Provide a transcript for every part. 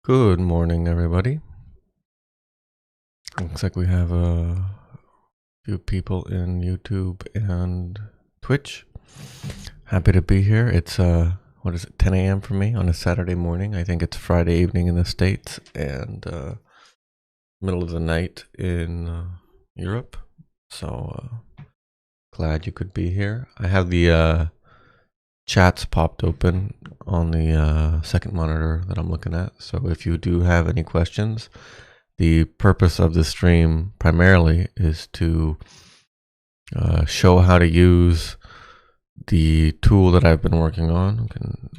Good morning, everybody. Looks like we have a few people in YouTube and Twitch. Happy to be here. It's 10 a.m. for me on a Saturday morning. I think it's Friday evening in the States and middle of the night in Europe. So glad you could be here. I have the chats popped open on the second monitor that I'm looking at. So if you do have any questions, the purpose of the stream primarily is to show how to use the tool that I've been working on. You can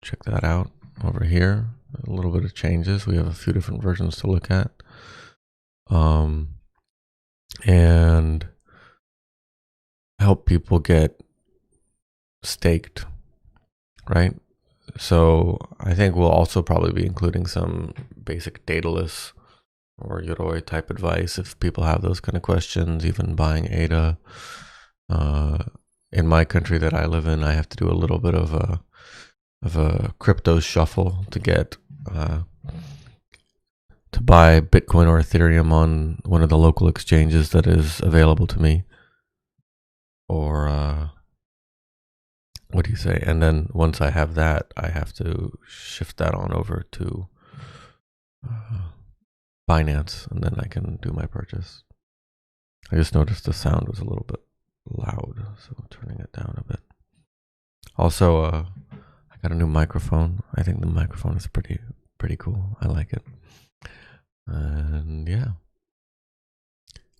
check that out over here. A little bit of changes. We have a few different versions to look at. And help people get staked, right? So I think we'll also probably be including some basic Daedalus or Yoroi type advice if people have those kind of questions, even buying ADA. In my country that I live in, I have to do a little bit of a crypto shuffle to get to buy Bitcoin or Ethereum on one of the local exchanges that is available to me. Or what do you say? And then once I have that, I have to shift that on over to Binance, and then I can do my purchase. I just noticed the sound was a little bit loud, so turning it down a bit. Also, I got a new microphone. I think the microphone is pretty cool. I like it. And yeah,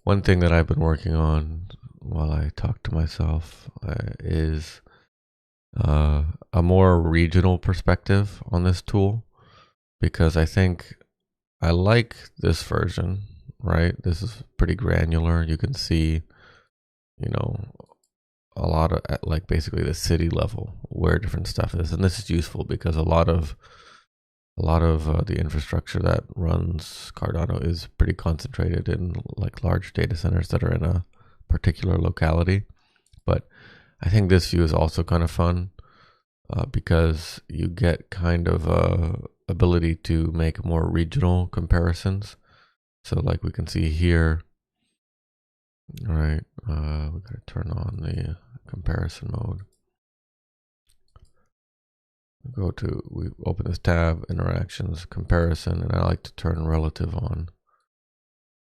one thing that I've been working on while I talk to myself is a more regional perspective on this tool, because I think I like this version, right? This is pretty granular. You can see, a lot of like basically the city level where different stuff is, and this is useful because a lot of the infrastructure that runs Cardano is pretty concentrated in like large data centers that are in a particular locality. But I think this view is also kind of fun because you get kind of a ability to make more regional comparisons. So like we can see here, all right, we gotta turn on the comparison mode. We open this tab, interactions, comparison, and I like to turn relative on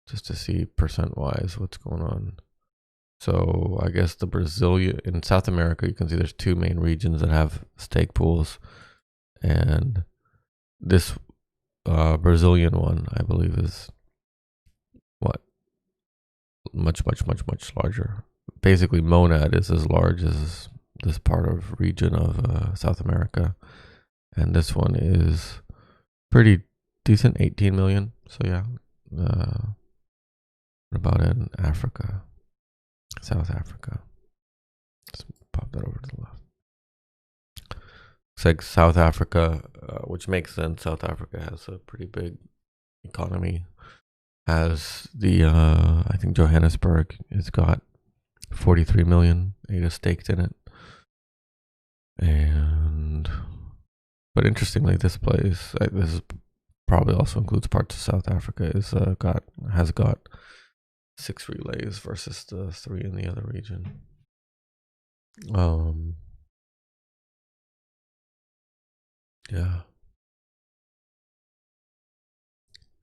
just to see percent wise what's going on. So I guess in South America, you can see there's two main regions that have stake pools, and this Brazilian one, I believe, is much larger. Basically, Monad is as large as this part of region of South America, and this one is pretty decent, 18 million. So yeah, what about in Africa, South Africa? Let's pop that over to the left. It's like South Africa, which makes sense. South Africa has a pretty big economy. Has the I think Johannesburg has got 43 million ADA staked in it, but interestingly, this place, this is probably also includes parts of South Africa, has got 6 relays versus the 3 in the other region. Yeah,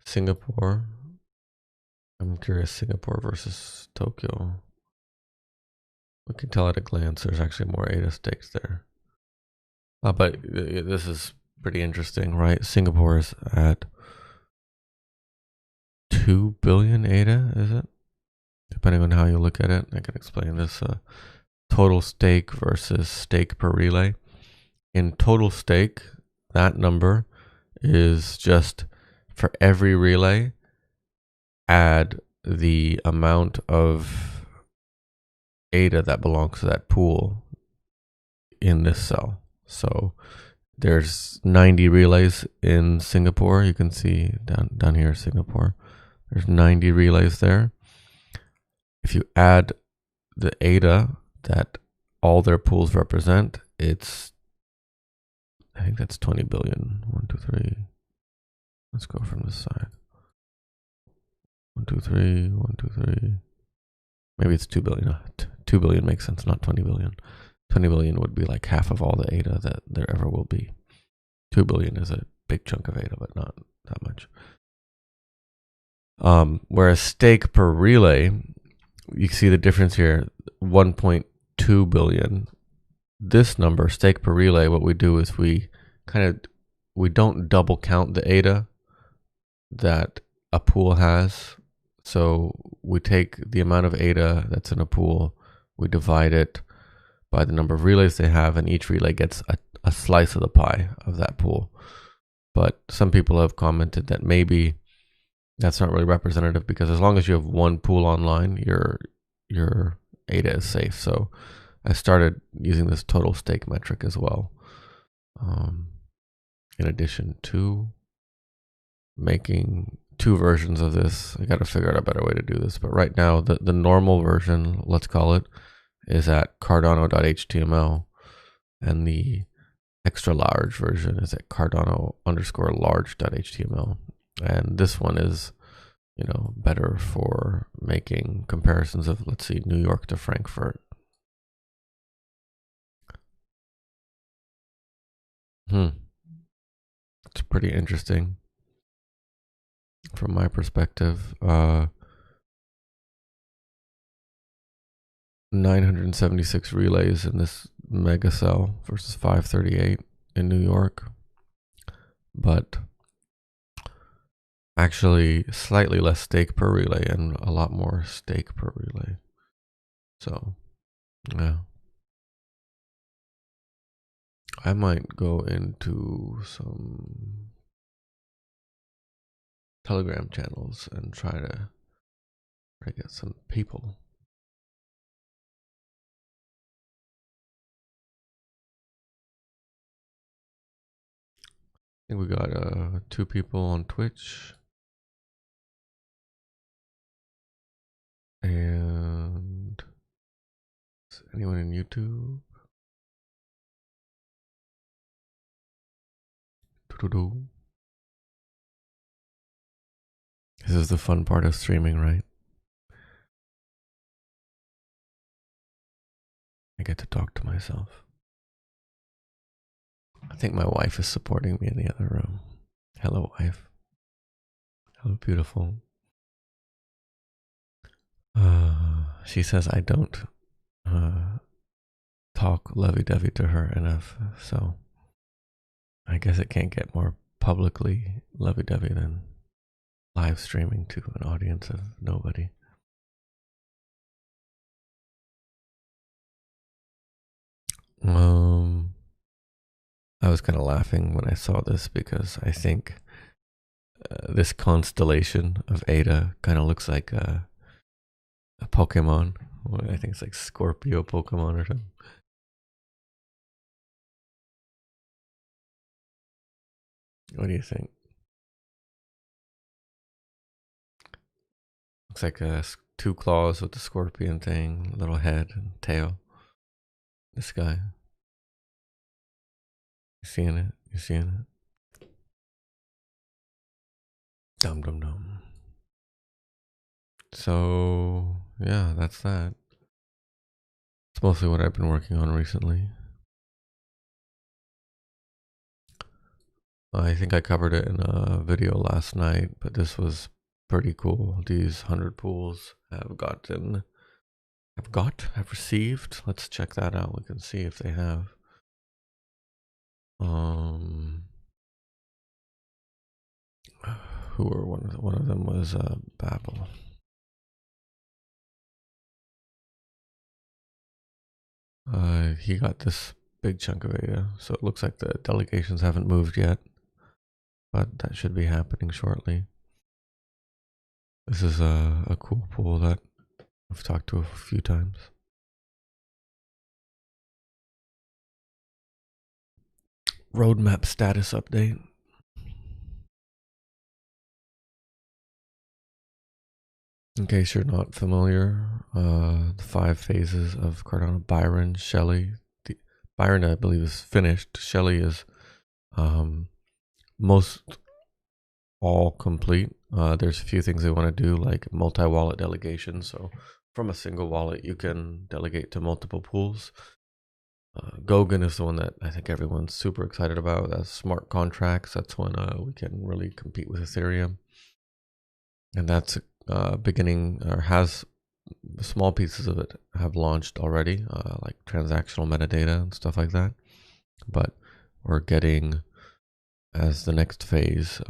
Singapore. I'm curious, Singapore versus Tokyo. We can tell at a glance there's actually more ADA stakes there. But this is pretty interesting, right? Singapore is at 2 billion ADA, is it? Depending on how you look at it. I can explain this. Total stake versus stake per relay. In total stake, that number is just for every relay, add the amount of ADA that belongs to that pool in this cell. So there's 90 relays in Singapore. You can see down here, Singapore. There's 90 relays there. If you add the ADA that all their pools represent, I think that's 20 billion. 1, 2, 3. Let's go from this side. 1, 2, 3, 1, 2, 3. Maybe it's 2 billion. 2 billion makes sense, not 20 billion. 20 billion would be like half of all the ADA that there ever will be. 2 billion is a big chunk of ADA, but not that much. Whereas stake per relay, you see the difference here, 1.2 billion. This number, stake per relay, what we do is we don't double count the ADA that a pool has. So we take the amount of ADA that's in a pool, we divide it by the number of relays they have, and each relay gets a slice of the pie of that pool. But some people have commented that maybe that's not really representative, because as long as you have one pool online, your ADA is safe. So I started using this total stake metric as well, in addition to making 2 versions of this. I got to figure out a better way to do this, but right now the normal version, let's call it, is at cardano.html, and the extra large version is at cardano_large.html. And this one is, better for making comparisons of, let's see, New York to Frankfurt. It's pretty interesting from my perspective. 976 relays in this mega cell versus 538 in New York, but actually slightly less stake per relay and a lot more stake per relay. So yeah, I might go into some Telegram channels and try to get some people. I think we got 2 people on Twitch. And is anyone in YouTube? This is the fun part of streaming, right? I get to talk to myself. I think my wife is supporting me in the other room. Hello, wife. Hello, beautiful. She says I don't talk lovey-dovey to her enough, so I guess it can't get more publicly lovey-dovey than live streaming to an audience of nobody. I was kind of laughing when I saw this, because I think this constellation of Ada kind of looks like a Pokemon. I think it's like Scorpio Pokemon or something. What do you think? Looks like 2 claws with the scorpion thing, little head and tail. This guy. You seeing it? You seeing it? Dum dum dum. So yeah, that's that. It's mostly what I've been working on recently. I think I covered it in a video last night, but this was pretty cool. These 100 pools have received. Let's check that out. We can see if they have. Who were one of them was Babel. He got this big chunk of ADA, so it looks like the delegations haven't moved yet, but that should be happening shortly. This is a cool pool that I've talked to a few times. Roadmap status update. In case you're not familiar, the 5 phases of Cardano: Byron, Shelley. Byron, I believe, is finished. Shelley is most all complete. There's a few things they want to do, like multi-wallet delegation. So from a single wallet, you can delegate to multiple pools. Gogan is the one that I think everyone's super excited about. That's smart contracts. That's when we can really compete with Ethereum. And that's beginning, or has small pieces of it have launched already, like transactional metadata and stuff like that. But we're getting, as the next phase,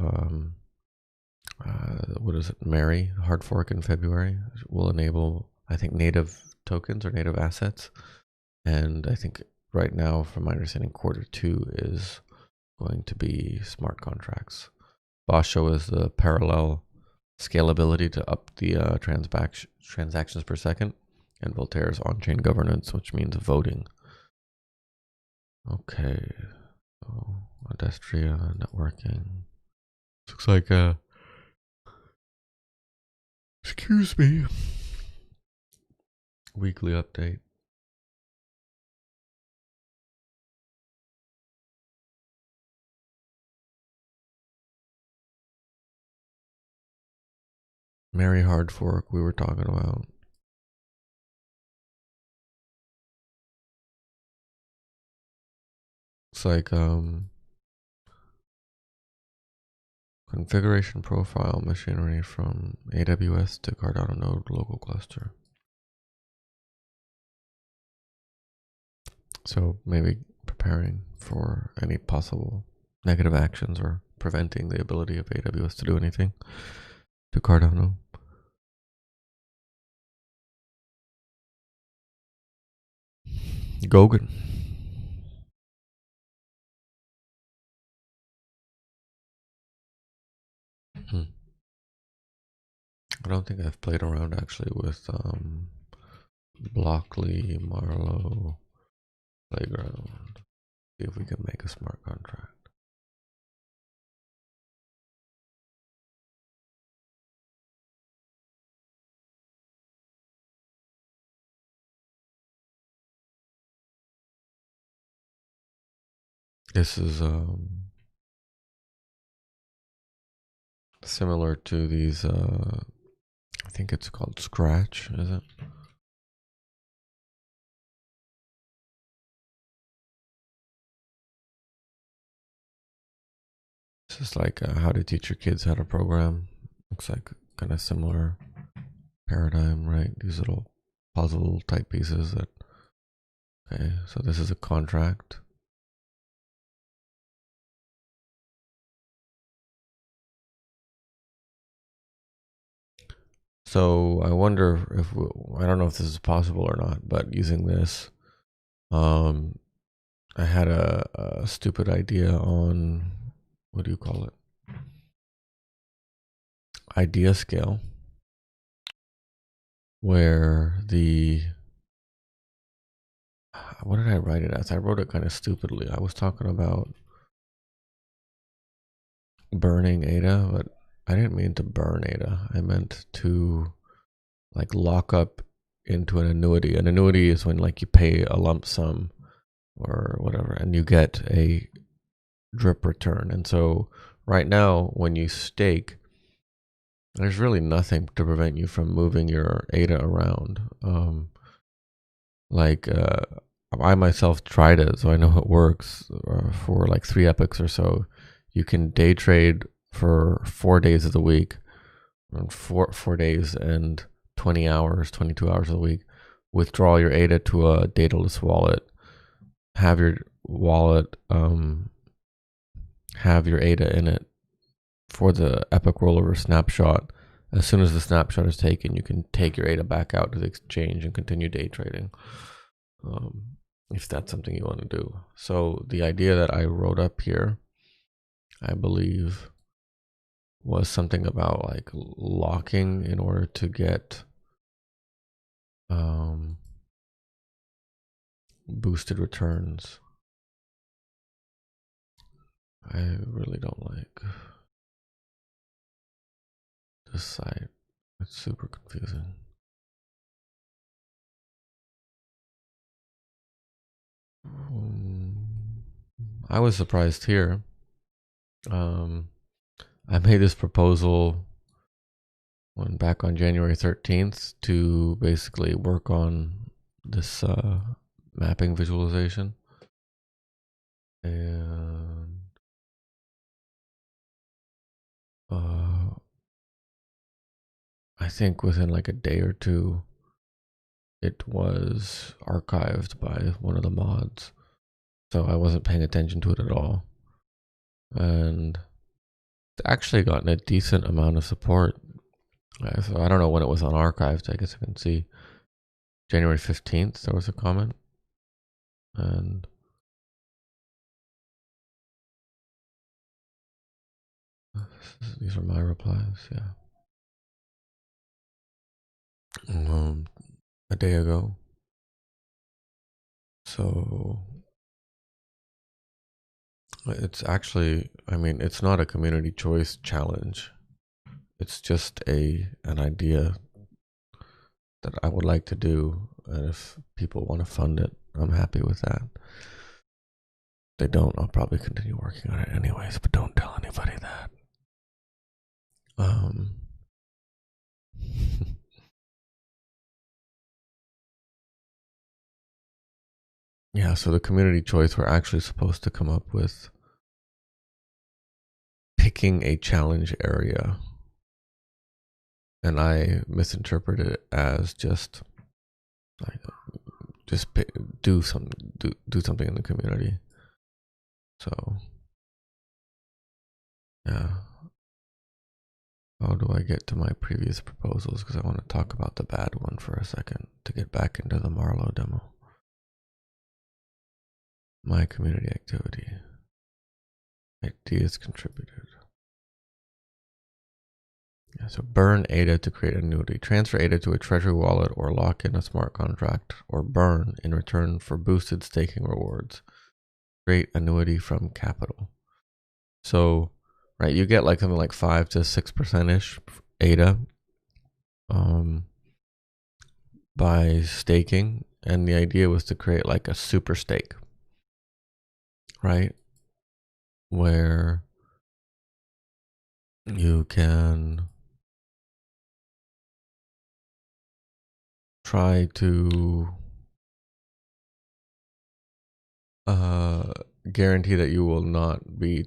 what is it, Mary, hard fork in February, will enable, I think, native tokens or native assets. And I think right now, from my understanding, Q2 is going to be smart contracts. Basho is the parallel scalability to up the transactions per second, and Voltaire is on-chain governance, which means voting. Okay, so Adestria networking. Looks like excuse me, weekly update. Mary hard fork we were talking about. It's like configuration profile machinery from AWS to Cardano node local cluster. So maybe preparing for any possible negative actions or preventing the ability of AWS to do anything to Cardano. Gogan. I don't think I've played around actually with Blockly, Marlowe, Playground. See if we can make a smart contract. This is similar to these, I think it's called Scratch, is it? This is like how to teach your kids how to program. Looks like kind of similar paradigm, right? These little puzzle type pieces that, okay, so this is a contract. So I wonder if I don't know if this is possible or not, but using this, I had a stupid idea on, what do you call it? Idea scale, where what did I write it as? I wrote it kind of stupidly. I was talking about burning ADA, but I didn't mean to burn ADA. I meant to like lock up into an annuity. An annuity is when like you pay a lump sum or whatever and you get a drip return. And so right now when you stake, there's really nothing to prevent you from moving your ADA around. I myself tried it, so I know it works for like 3 epochs or so. You can day trade for 4 days of the week, 4 days and 20 hours, 22 hours a week. Withdraw your ADA to a Daedalus wallet. Have your wallet have your ADA in it for the epoch rollover snapshot. As soon as the snapshot is taken, you can take your ADA back out to the exchange and continue day trading, if that's something you want to do. So the idea that I wrote up here, I believe, was something about like locking in order to get boosted returns. I really don't like this site. It's super confusing. I was surprised here. I made this proposal back on January 13th to basically work on this mapping visualization. And I think within like a day or two, it was archived by one of the mods. So I wasn't paying attention to it at all. And it's actually gotten a decent amount of support. So I don't know when it was unarchived. I guess I can see January 15th, there was a comment. And these are my replies, yeah. A day ago. So it's actually, I mean, it's not a community choice challenge. It's just an idea that I would like to do, and if people want to fund it, I'm happy with that. If they don't, I'll probably continue working on it anyways, but don't tell anybody that. Yeah, so the community choice, we're actually supposed to come up with picking a challenge area, and I misinterpreted it as just like do something in the community. So yeah, how do I get to my previous proposals? Because I want to talk about the bad one for a second to get back into the Marlowe demo. My community activity. Ideas contributed. Yeah, so burn ADA to create annuity. Transfer ADA to a treasury wallet or lock in a smart contract, or burn in return for boosted staking rewards. Create annuity from capital. So, right, you get like something like 5 to 6% ish ADA by staking, and the idea was to create like a super stake, right, where you can try to guarantee that you will not be,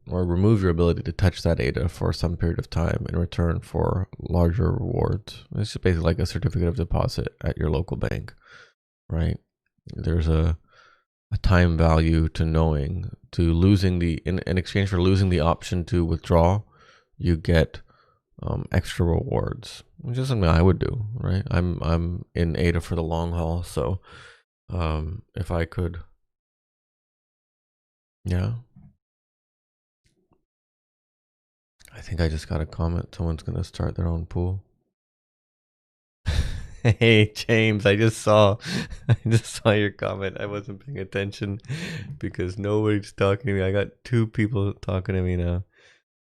or remove your ability to touch that ADA for some period of time in return for larger rewards. It's just basically like a certificate of deposit at your local bank, right? There's a time value to knowing, to losing in exchange for losing the option to withdraw, you get extra rewards, which is something I would do, right? I'm in ADA for the long haul, so if I could, yeah. I think I just got a comment. Someone's gonna start their own pool. Hey James, I just saw your comment. I wasn't paying attention because nobody's talking to me. I got 2 people talking to me now.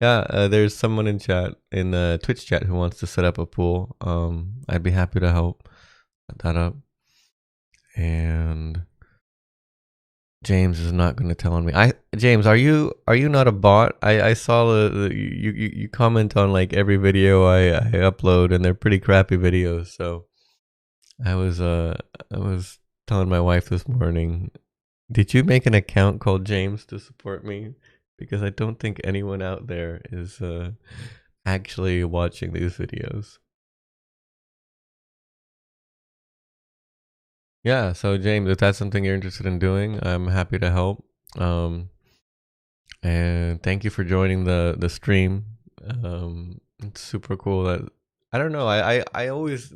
Yeah, there's someone in chat, in Twitch chat, who wants to set up a pool. I'd be happy to help set that up. And James is not going to tell on me. James, are you not a bot? I saw you comment on like every video I upload, and they're pretty crappy videos. So I was telling my wife this morning, did you make an account called James to support me? Because I don't think anyone out there is actually watching these videos. Yeah, so James, if that's something you're interested in doing, I'm happy to help. And thank you for joining the stream. It's super cool that, I don't know, I always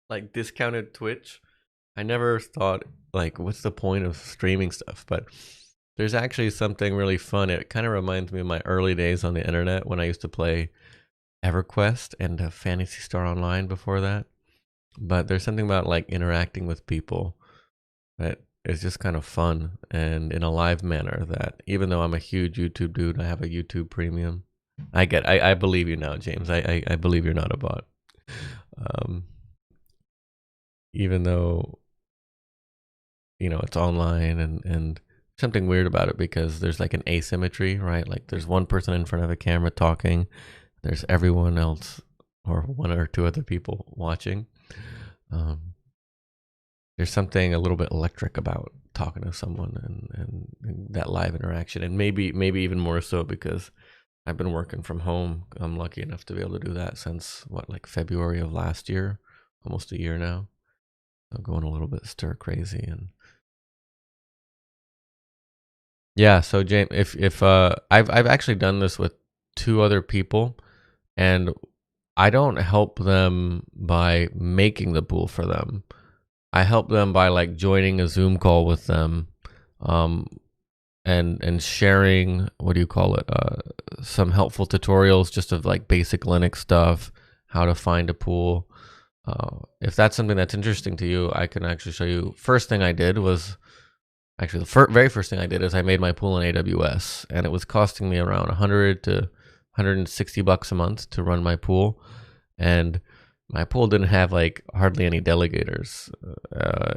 like discounted Twitch. I never thought like, what's the point of streaming stuff? But there's actually something really fun. It kind of reminds me of my early days on the internet when I used to play EverQuest and Fantasy Star Online before that. But there's something about like interacting with people that is just kind of fun, and in a live manner, that even though I'm a huge YouTube dude, I have a YouTube premium. I believe you now, James. I believe you're not a bot. Even though, it's online, and something weird about it because there's like an asymmetry, right? Like there's one person in front of a camera talking, there's everyone else or one or two other people watching. There's something a little bit electric about talking to someone and that live interaction, and maybe even more so because I've been working from home. I'm lucky enough to be able to do that since like February of last year, almost a year now. I'm going a little bit stir crazy. And yeah, so James, if I've actually done this with two other people, and I don't help them by making the pool for them. I help them by like joining a Zoom call with them, um, and sharing, what do you call it? Some helpful tutorials just of like basic Linux stuff, how to find a pool. If that's something that's interesting to you, I can actually show you. First thing I did was actually the very first thing I did is I made my pool in AWS, and it was costing me around 100 to 160 bucks a month to run my pool, and my pool didn't have like hardly any delegators.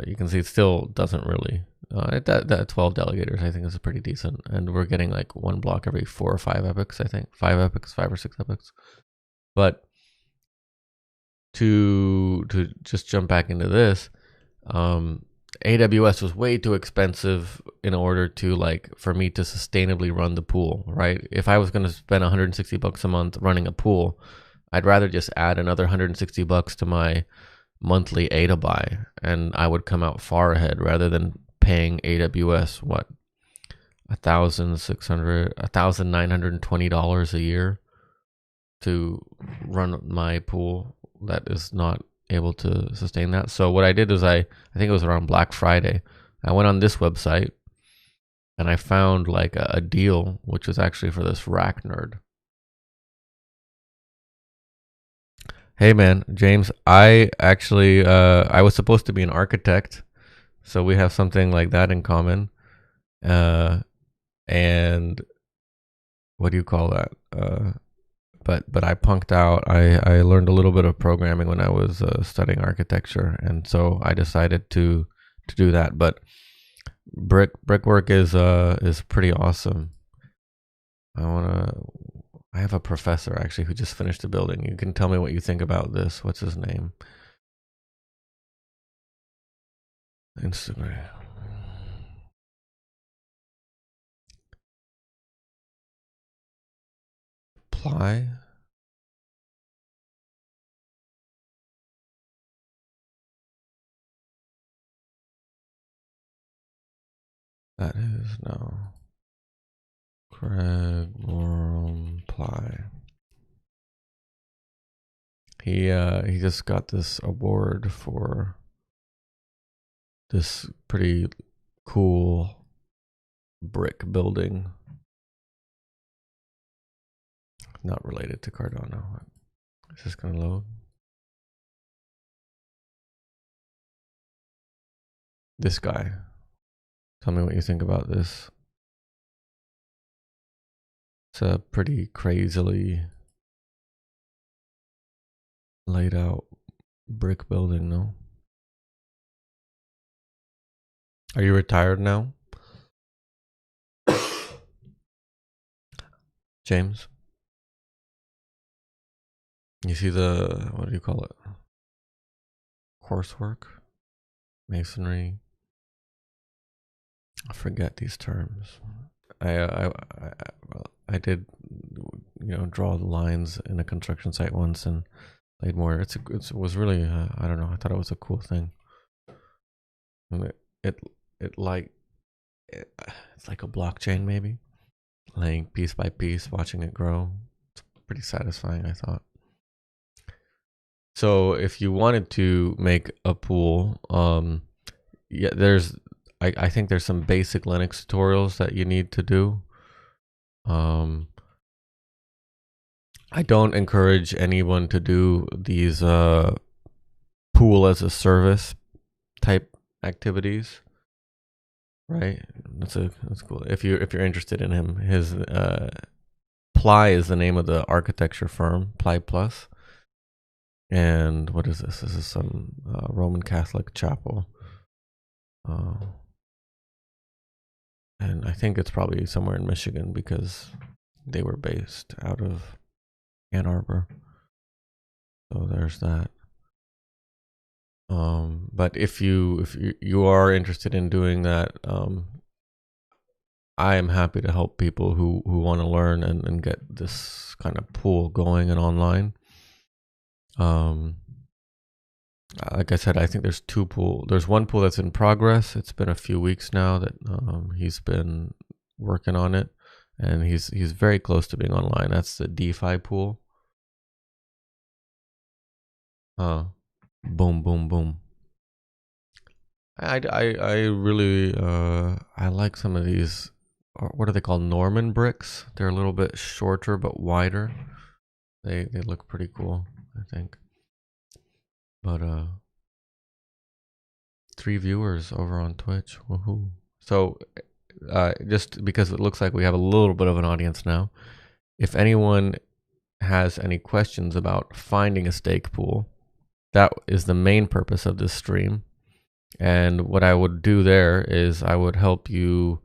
You can see it still doesn't really. That 12 delegators I think is pretty decent, and we're getting like one block every 4 or 5 epochs. I think 5 or 6 epochs. But to just jump back into this, AWS was way too expensive in order to like for me to sustainably run the pool, right? If I was going to spend 160 bucks a month running a pool, I'd rather just add another 160 bucks to my monthly ADA buy, and I would come out far ahead rather than paying AWS $1,920 a year to run my pool that is not able to sustain that. So what I did is I think it was around Black Friday, I went on this website and I found like a deal, which was actually for this rack nerd. Hey man, James, I actually I was supposed to be an architect, so we have something like that in common. And what do you call that? But I punked out. I learned a little bit of programming when I was studying architecture, and so I decided to do that. But brickwork is pretty awesome. I have a professor actually who just finished a building. You can tell me what you think about this. What's his name? Instagram. Apply. That is no. Craig Warren Ply. He just got this award for this pretty cool brick building. Not related to Cardano. Is this gonna load? This guy. Tell me what you think about this. It's a pretty crazily laid out brick building, no? Are you retired now? James? You see the, what do you call it? Coursework? Masonry? I forget these terms. I did, draw the lines in a construction site once and laid more. It was really, I don't know. I thought it was a cool thing. And it's like a blockchain maybe, laying piece by piece, watching it grow. It's pretty satisfying, I thought. So if you wanted to make a pool, yeah, I think there's some basic Linux tutorials that you need to do. I don't encourage anyone to do these pool as a service type activities. Right, that's cool. If you're interested in him, his Ply is the name of the architecture firm, Ply Plus. And what is this? This is some Roman Catholic chapel. And I think it's probably somewhere in Michigan because they were based out of Ann Arbor. So there's that. But if you are interested in doing that, I am happy to help people who want to learn and get this kind of pool going and online. Like I said, I think there's two pool. There's one pool that's in progress. It's been a few weeks now that he's been working on it, and he's very close to being online. That's the DeFi pool. Boom, boom, boom. I really I like some of these. What are they called? Norman bricks. They're a little bit shorter but wider. They look pretty cool, I think. But 3 viewers over on Twitch. Woohoo! So just because it looks like we have a little bit of an audience now, if anyone has any questions about finding a stake pool, that is the main purpose of this stream. And what I would do there is I would help you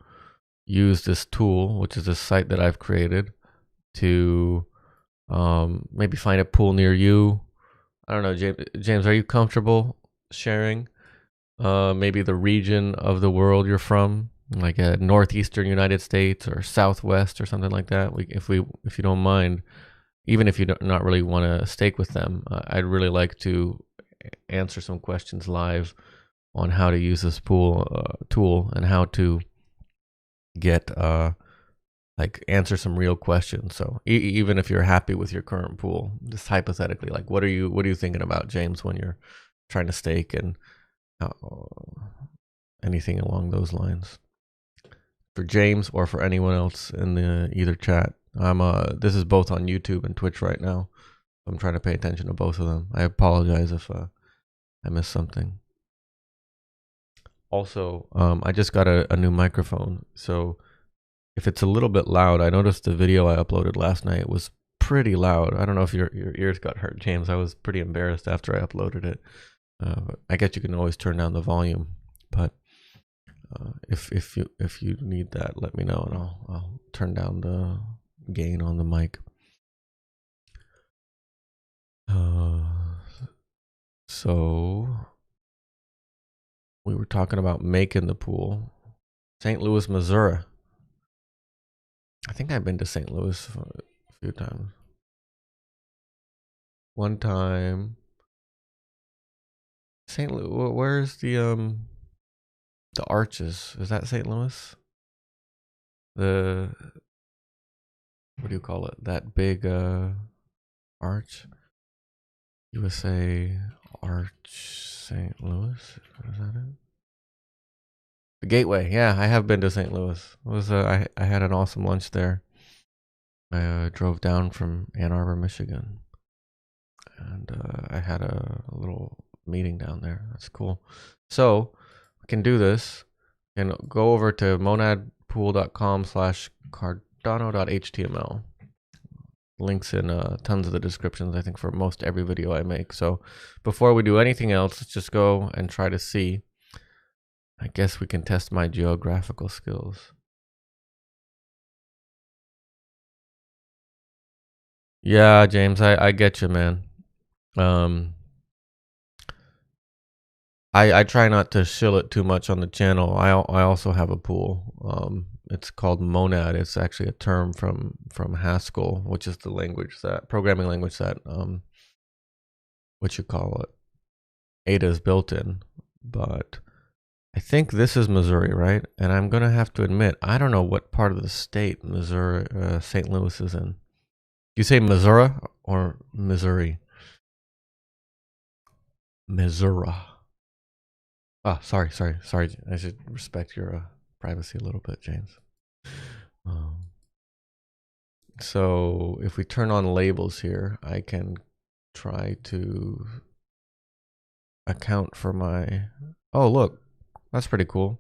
use this tool, which is a site that I've created, to maybe find a pool near you. I don't know, James, are you comfortable sharing maybe the region of the world you're from, like northeastern United States or southwest or something like that? If you don't mind, even if you don't not really want to stake with them, I'd really like to answer some questions live on how to use this pool tool and how to get like answer some real questions. So even if you're happy with your current pool, just hypothetically, like what are you thinking about, James, when you're trying to stake, and anything along those lines for James or for anyone else in the either chat. This is both on YouTube and Twitch right now. I'm trying to pay attention to both of them. I apologize if I missed something. Also, I just got a new microphone, so if it's a little bit loud, I noticed the video I uploaded last night was pretty loud. I don't know if your ears got hurt, James. I was pretty embarrassed after I uploaded it. But I guess you can always turn down the volume, but if you need that, let me know and I'll turn down the gain on the mic. So we were talking about making the pool. St. Louis, Missouri. I think I've been to St. Louis a few times. One time, St. Louis. Where's the arches? Is that St. Louis? The what do you call it? That big arch. USA Arch St. Louis. Is that it? The Gateway. Yeah, I have been to St. Louis. It was I had an awesome lunch there. I drove down from Ann Arbor, Michigan, and I had a little meeting down there. That's cool. So we can do this and go over to monadpool.com/cardano.html. Links in tons of the descriptions, I think, for most every video I make. So before we do anything else, let's just go and try to see. I guess we can test my geographical skills. Yeah, James, I get you, man. I try not to shill it too much on the channel. I also have a pool. It's called Monad. It's actually a term from Haskell, which is the language that programming language that what you call it, Ada is built in. But I think this is Missouri, right? And I'm gonna have to admit, I don't know what part of the state Missouri, St. Louis is in. You say Missouri or Missouri? Missouri. Oh, sorry. I should respect your privacy a little bit, James. So if we turn on labels here, I can try to account for my. Oh, look, that's pretty cool.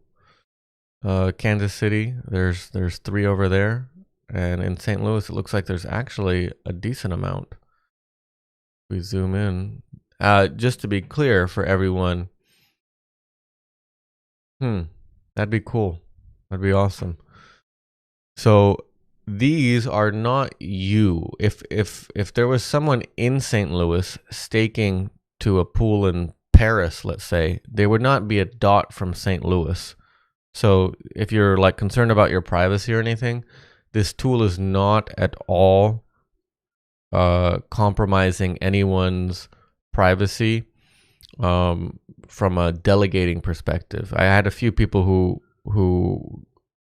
Kansas City, there's 3 over there, and in St. Louis, it looks like there's actually a decent amount. We zoom in. Just to be clear for everyone. That'd be cool. That'd be awesome. So these are not you. If there was someone in St. Louis staking to a pool in Paris, let's say, there would not be a dot from St. Louis. So if you're like concerned about your privacy or anything, this tool is not at all compromising anyone's privacy from a delegating perspective. I had a few people who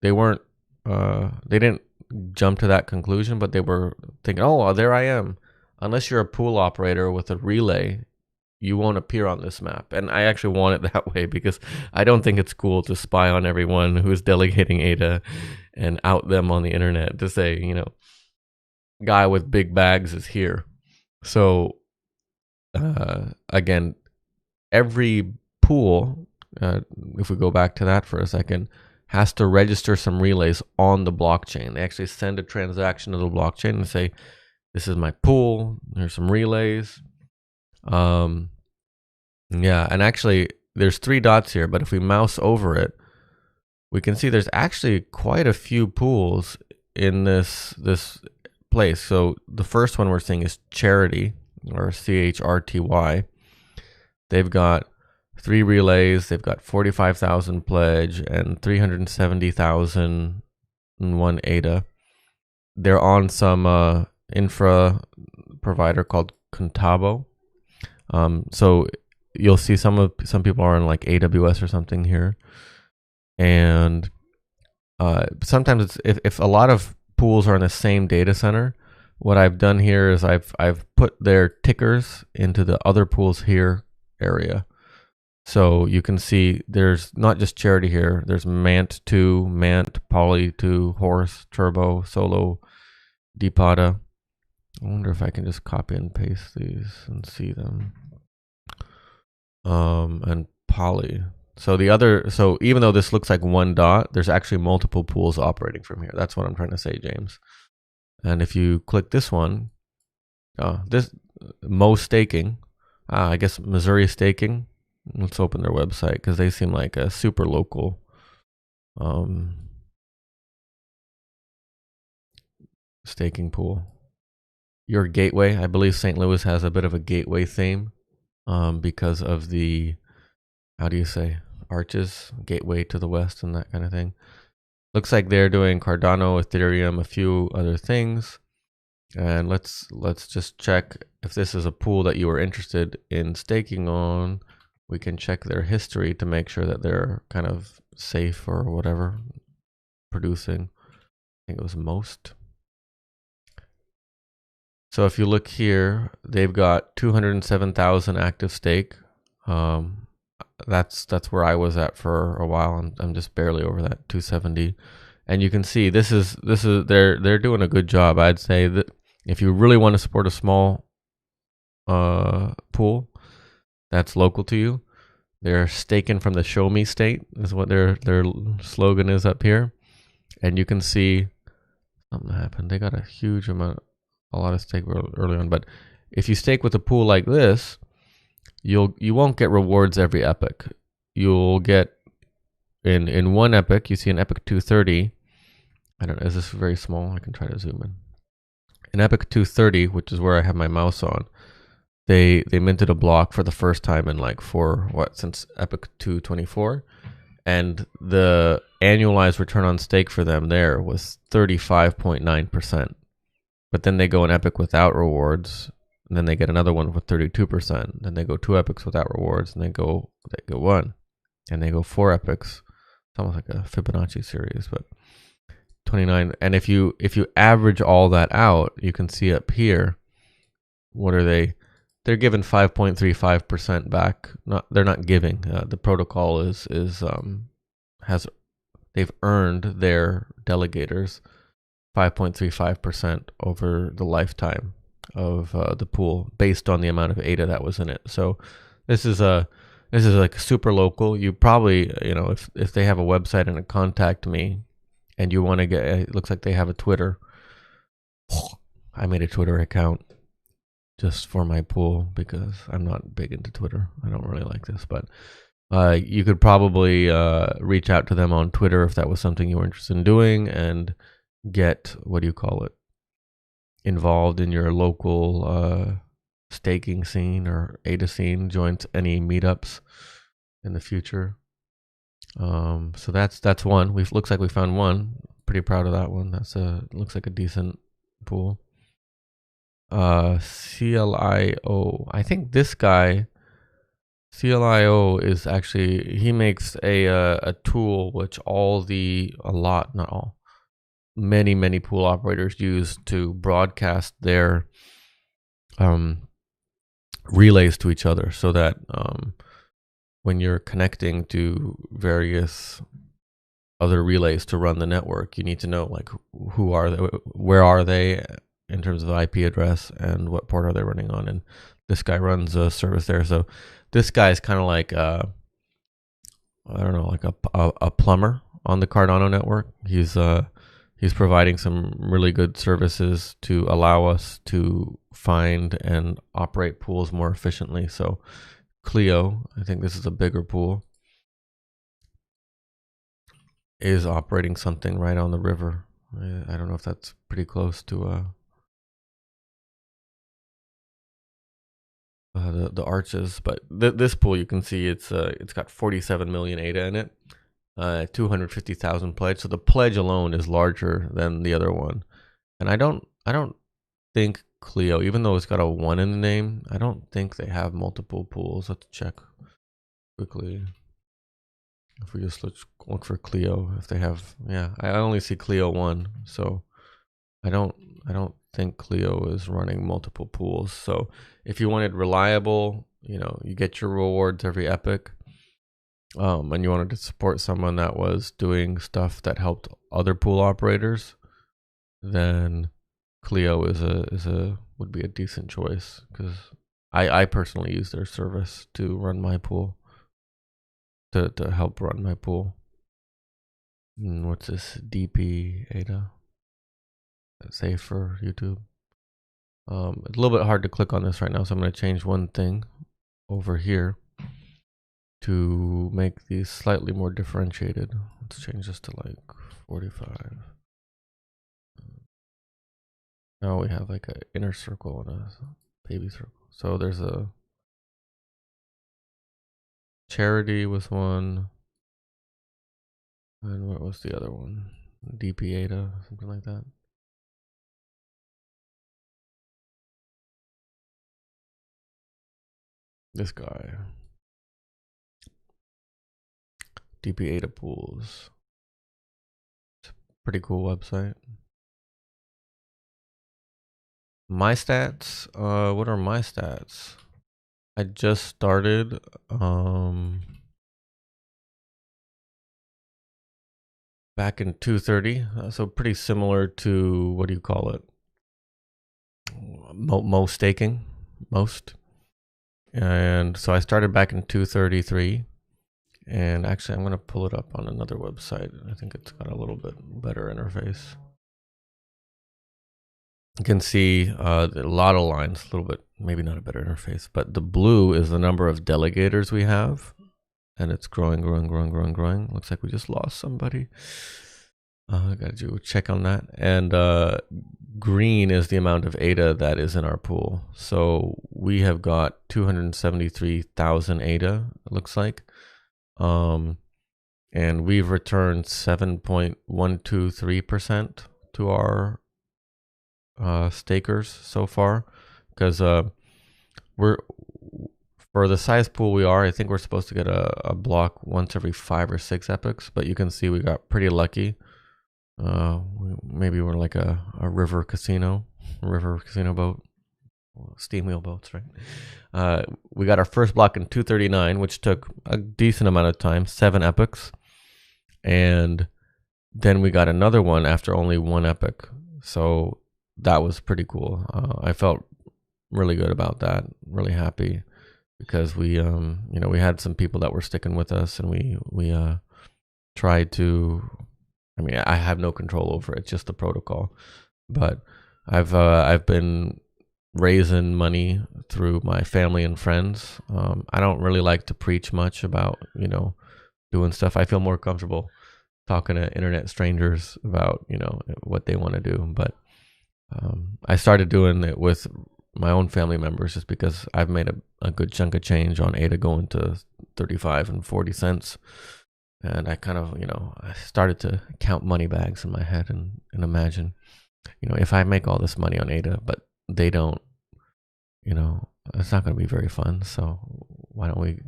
they weren't they didn't jump to that conclusion, but they were thinking, oh, well, there I am. Unless you're a pool operator with a relay, you won't appear on this map. And I actually want it that way because I don't think it's cool to spy on everyone who's delegating ADA and out them on the internet to say, you know, guy with big bags is here. So again, every pool, if we go back to that for a second, has to register some relays on the blockchain. They actually send a transaction to the blockchain and say, this is my pool, there's some relays. Yeah, and actually there's 3 dots here, but if we mouse over it, we can see there's actually quite a few pools in this place. So the first one we're seeing is Charity, or CHRTY. They've got 3 relays. They've got 45,000 pledge and 370,001 ADA. They're on some infra provider called Contabo. So you'll see some people are on like AWS or something here, and sometimes it's if a lot of pools are in the same data center. What I've done here is I've put their tickers into the other pools here area. So you can see there's not just Charity here. There's Mant2, Mant, Poly2, Horse, Turbo, Solo, Deepata. I wonder if I can just copy and paste these and see them. And Poly. So even though this looks like one dot, there's actually multiple pools operating from here. That's what I'm trying to say, James. And if you click this one, this Mo Staking, I guess Missouri Staking. Let's open their website because they seem like a super local staking pool. Your gateway, I believe St. Louis has a bit of a gateway theme because of the, how do you say, arches, gateway to the west and that kind of thing. Looks like they're doing Cardano, Ethereum, a few other things. And let's just check if this is a pool that you are interested in staking on. We can check their history to make sure that they're kind of safe or whatever, producing. I think it was most. So if you look here, they've got 207,000 active stake. That's where I was at for a while. I'm just barely over that 270. And you can see this is they're doing a good job. I'd say that if you really want to support a small pool that's local to you, they're staking from the show me state is what their slogan is up here. And you can see something happened. They got a huge amount, a lot of stake early on. But if you stake with a pool like this, you won't get rewards every epoch. You'll get in one epoch, you see an epoch 230. I don't know, is this very small? I can try to zoom in. In epoch 230, which is where I have my mouse on, they minted a block for the first time in like since epoch 224, and the annualized return on stake for them there was 35.9%. But then they go an epoch without rewards, and then they get another one with 32%. Then they go 2 epochs without rewards, and they go 1, and they go 4 epochs. It's almost like a Fibonacci series, but 29. And if you average all that out, you can see up here, what are they? They're given 5.35% back. They're not giving. The protocol they've earned their delegators 5.35% over the lifetime of the pool based on the amount of ADA that was in it. So this is like super local. You probably, if they have a website and a contact me and you want to get, it looks like they have a Twitter. I made a Twitter account just for my pool because I'm not big into Twitter. I don't really like this, but You could probably reach out to them on Twitter if that was something you were interested in doing, and get, what do you call it, involved in your local staking scene or ADA scene. Join any meetups in the future. So that's one. Looks like we found one. Pretty proud of that one. Looks like a decent pool. CLIO. I think this guy, CLIO, is actually, he makes a tool which many pool operators use to broadcast their relays to each other, so that when you're connecting to various other relays to run the network, you need to know, like, who are they, where are they in terms of the IP address, and what port are they running on. And this guy runs a service there. So this guy is kind of like I don't know, like a plumber on the Cardano network. He's providing some really good services to allow us to find and operate pools more efficiently. So Clio, I think this is a bigger pool, is operating something right on the river. I don't know if that's pretty close to the arches, but this pool, you can see it's got 47 million ADA in it, 250,000 pledge. So the pledge alone is larger than the other one, and I don't think Clio, even though it's got a 1 in the name, I don't think they have multiple pools. Let's check quickly. If we just look for Clio, if they have, yeah, I only see Clio 1, so I don't think Clio is running multiple pools. So if you wanted reliable, you get your rewards every epoch, and you wanted to support someone that was doing stuff that helped other pool operators, then Clio would be a decent choice, because I personally use their service to run my pool, to help run my pool. And what's this DP ADA? That's safe for YouTube. It's a little bit hard to click on this right now, so I'm going to change one thing over here to make these slightly more differentiated. Let's change this to like 45. Now we have like an inner circle and a baby circle. So there's a charity was one, and what was the other one? DP ADA, something like that. This guy, DP ADA pools. It's a pretty cool website. My stats, what are my stats? I just started, back in 230, so pretty similar to, what do you call it? Most staking, most. And so I started back in 233, and actually I'm going to pull it up on another website. I think it's got a little bit better interface. You can see a lot of lines, a little bit, maybe not a better interface, but the blue is the number of delegators we have, and it's growing. Looks like we just lost somebody. I got to do a check on that. And green is the amount of ADA that is in our pool. So we have got 273,000 ADA, it looks like. And we've returned 7.123% to our stakers so far, because we're, for the size pool we are, I think we're supposed to get a block once every 5 or 6 epochs, but you can see we got pretty lucky. Maybe we're like a river casino boat, steam wheel boats, right? We got our first block in 239, which took a decent amount of time, 7 epochs, and then we got another one after only 1 epoch. So that was pretty cool. I felt really good about that, really happy, because we we had some people that were sticking with us, and we tried to, I mean, I have no control over it, just the protocol, but I've been raising money through my family and friends. I don't really like to preach much about, doing stuff. I feel more comfortable talking to internet strangers about, what they want to do. But I started doing it with my own family members just because I've made a good chunk of change on ADA going to 35 and 40 cents. And I kind of, I started to count money bags in my head and imagine, if I make all this money on ADA, but they don't, it's not going to be very fun. So why don't we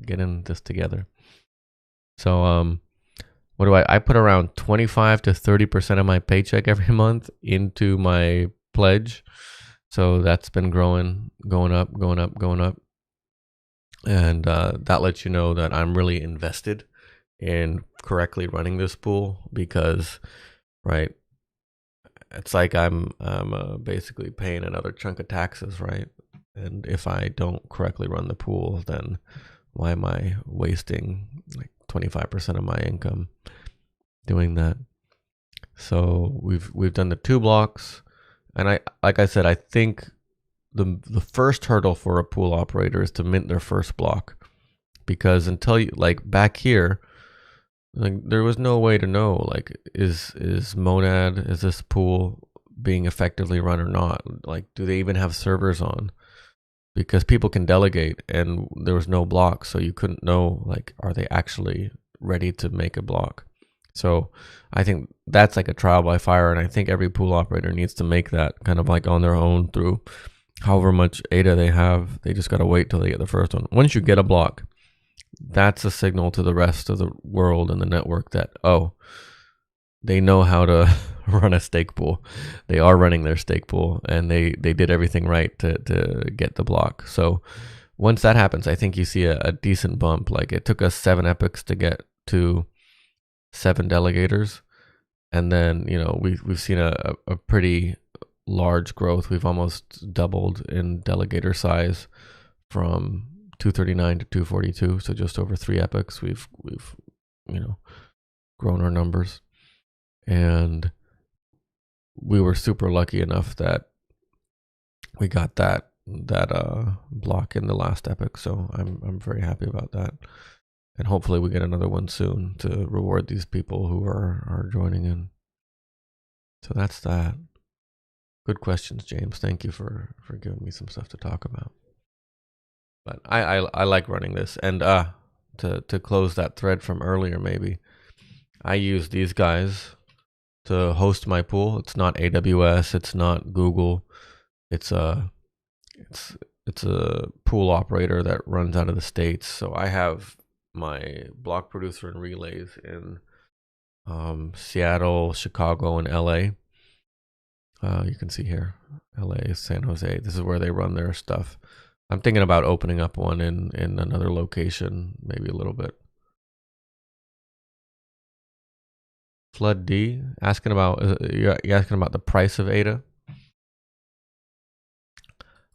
get in this together? So, what do I put around 25 to 30% of my paycheck every month into my pledge. So that's been going up. And that lets you know that I'm really invested in correctly running this pool because, right, it's like I'm basically paying another chunk of taxes, right? And if I don't correctly run the pool, then why am I wasting like 25% of my income doing that? So we've done the 2 blocks, and like I said, I think the first hurdle for a pool operator is to mint their first block, because until you, like back here, like there was no way to know, like is Monad, is this pool being effectively run or not? Like, do they even have servers on? Because people can delegate, and there was no block, so you couldn't know, like, are they actually ready to make a block? So I think that's like a trial by fire, and I think every pool operator needs to make that kind of like on their own through however much ADA they have. They just got to wait till they get the first one. Once you get a block, that's a signal to the rest of the world and the network that, oh, they know how to run a stake pool. They are running their stake pool, and they did everything right to get the block. So once that happens, I think you see a decent bump. Like, it took us 7 epochs to get to 7 delegators, and then we've seen a pretty large growth. We've almost doubled in delegator size from 239 to 242, so just over 3 epochs we've grown our numbers. And we were super lucky enough that we got that block in the last epoch, so I'm very happy about that. And hopefully we get another one soon to reward these people who are joining in. So that's that. Good questions, James. Thank you for giving me some stuff to talk about. But I like running this. And to close that thread from earlier, maybe, I use these guys to host my pool. It's not AWS, it's not Google. It's a pool operator that runs out of the States. So I have my block producer and relays in Seattle, Chicago, and LA. You can see here, LA, San Jose. This is where they run their stuff. I'm thinking about opening up one in another location, maybe a little bit. Flood D, asking about, you're asking about the price of ADA.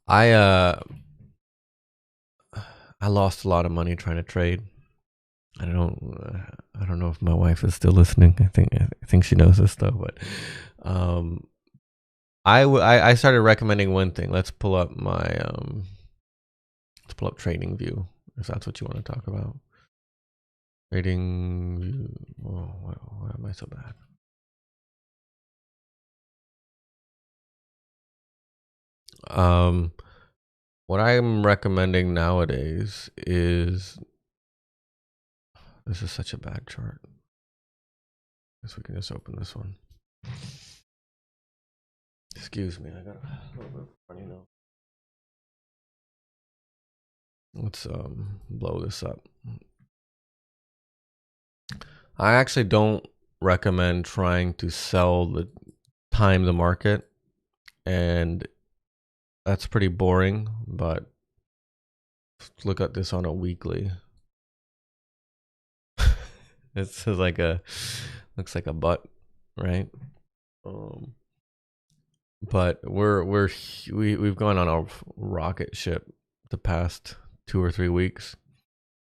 I lost a lot of money trying to trade. I don't know if my wife is still listening. I think she knows this though. But I started recommending one thing. Let's pull up Trading View, if that's what you want to talk about. Trading View. Oh, why am I so bad? What I'm recommending nowadays is, this is such a bad chart. I guess we can just open this one. Excuse me, I got a little bit of funny note. Let's blow this up. I actually don't recommend trying to time the market, and that's pretty boring, but let's look at this on a weekly. It's like looks like a butt, right? But we've gone on a rocket ship the past 2 or 3 weeks.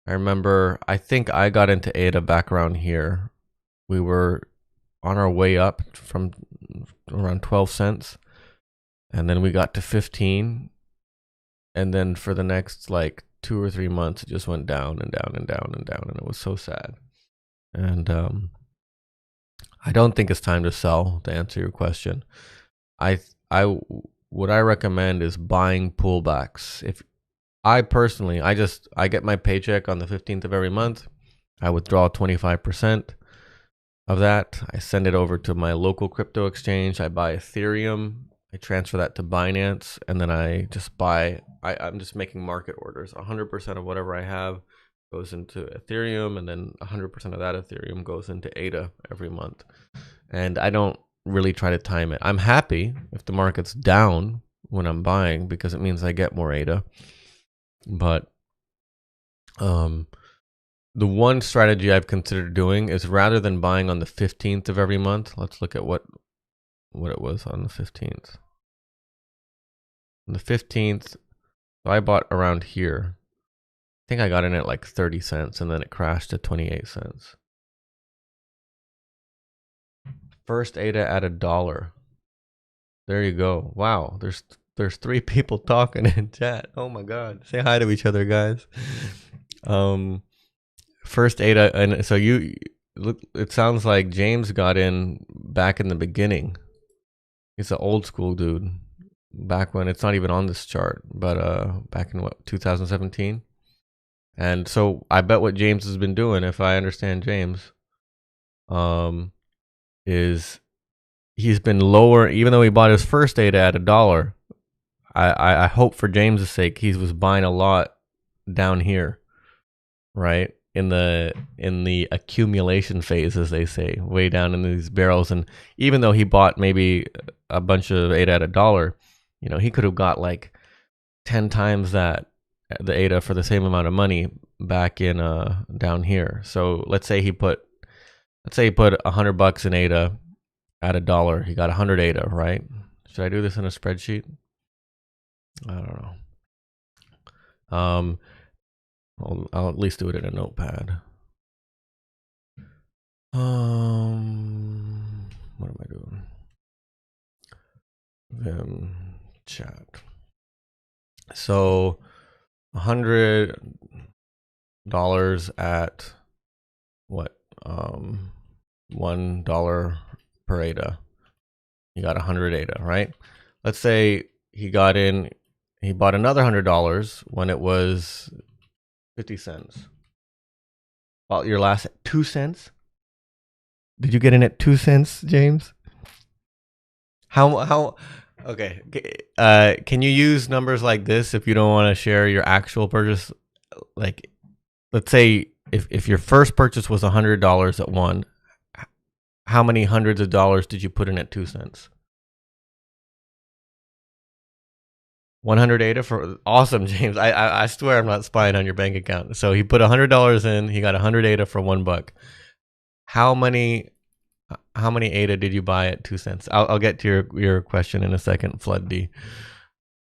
I remember, I think I got into ADA back around here. We were on our way up from around 12 cents. and then we got to 15, and then for the next like 2 or 3 months, it just went down and down and down and down, and it was so sad. And I don't think it's time to sell. To answer your question, I what I recommend is buying pullbacks. If I personally, I get my paycheck on the 15th of every month. I withdraw 25% of that. I send it over to my local crypto exchange. I buy Ethereum. I transfer that to Binance, and then I just buy. I'm just making market orders. 100% of whatever I have goes into Ethereum, and then 100% of that Ethereum goes into ADA every month. And I don't really try to time it. I'm happy if the market's down when I'm buying, because it means I get more ADA. But the one strategy I've considered doing is, rather than buying on the 15th of every month, let's look at what it was on the 15th. On the 15th, so I bought around here. I think I got in at like 30 cents, and then it crashed to 28 cents. First ADA at $1. There you go. Wow, there's 3 people talking in chat. Oh my god. Say hi to each other, guys. First ADA, and so it sounds like James got in back in the beginning. He's an old school dude. Back when it's not even on this chart, but back in 2017. And so I bet what James has been doing, if I understand James, is he's been lower, even though he bought his first ADA at $1. I hope for James's sake he was buying a lot down here, right? In the accumulation phase, as they say, way down in these barrels. And even though he bought maybe a bunch of ADA at $1, he could have got like 10 times that, the ADA, for the same amount of money back in down here. So let's say he put $100 in ADA at $1. He got 100 ADA, right? Should I do this in a spreadsheet? I don't know. I'll at least do it in a notepad. What am I doing? Vim chat. So $100 at what? $1 per ADA. You got 100 ADA, right? Let's say he bought another $100 when it was 50 cents. Well, your last 2 cents? Did you get in at 2 cents, James? How okay, can you use numbers like this if you don't want to share your actual purchase? Like, let's say if your first purchase was $100 at one, how many hundreds of dollars did you put in at 2 cents? 100 ADA for awesome, James. I swear I'm not spying on your bank account. So he put $100 in. He got 100 ADA for $1. How many ADA did you buy at 2 cents? I'll get to your question in a second, Flood D.